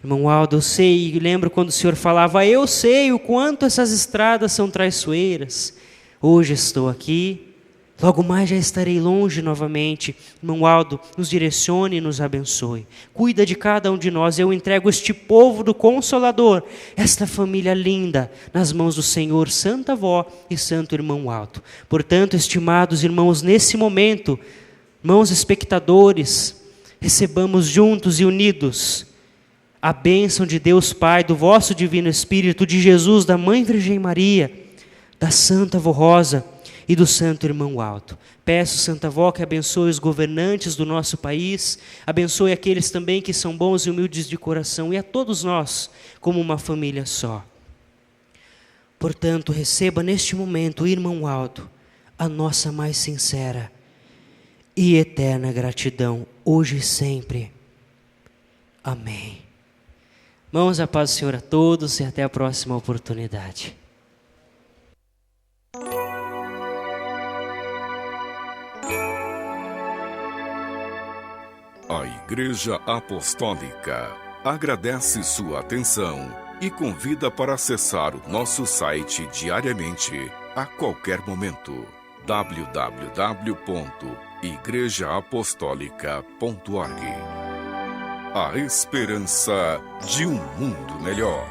Speaker 6: Irmão Aldo, eu sei, e lembro quando o Senhor falava, eu sei o quanto essas estradas são traiçoeiras. Hoje estou aqui, logo mais já estarei longe novamente. Irmão Aldo, nos direcione e nos abençoe. Cuida de cada um de nós. Eu entrego este povo do Consolador, esta família linda, nas mãos do Senhor, Santa Avó e Santo Irmão Aldo. Portanto, estimados irmãos, nesse momento, irmãos espectadores, recebamos juntos e unidos a bênção de Deus Pai, do vosso Divino Espírito, de Jesus, da Mãe Virgem Maria, da Santa Avó Rosa e do Santo Irmão Aldo. Peço, Santa Avó, que abençoe os governantes do nosso país, abençoe aqueles também que são bons e humildes de coração, e a todos nós, como uma família só. Portanto, receba neste momento, Irmão Aldo, a nossa mais sincera e eterna gratidão, hoje e sempre. Amém. Irmãos, a paz do Senhor a todos e até a próxima oportunidade.
Speaker 5: A Igreja Apostólica agradece sua atenção e convida para acessar o nosso site diariamente, a qualquer momento. www.igrejaapostólica.org. A esperança de um mundo melhor.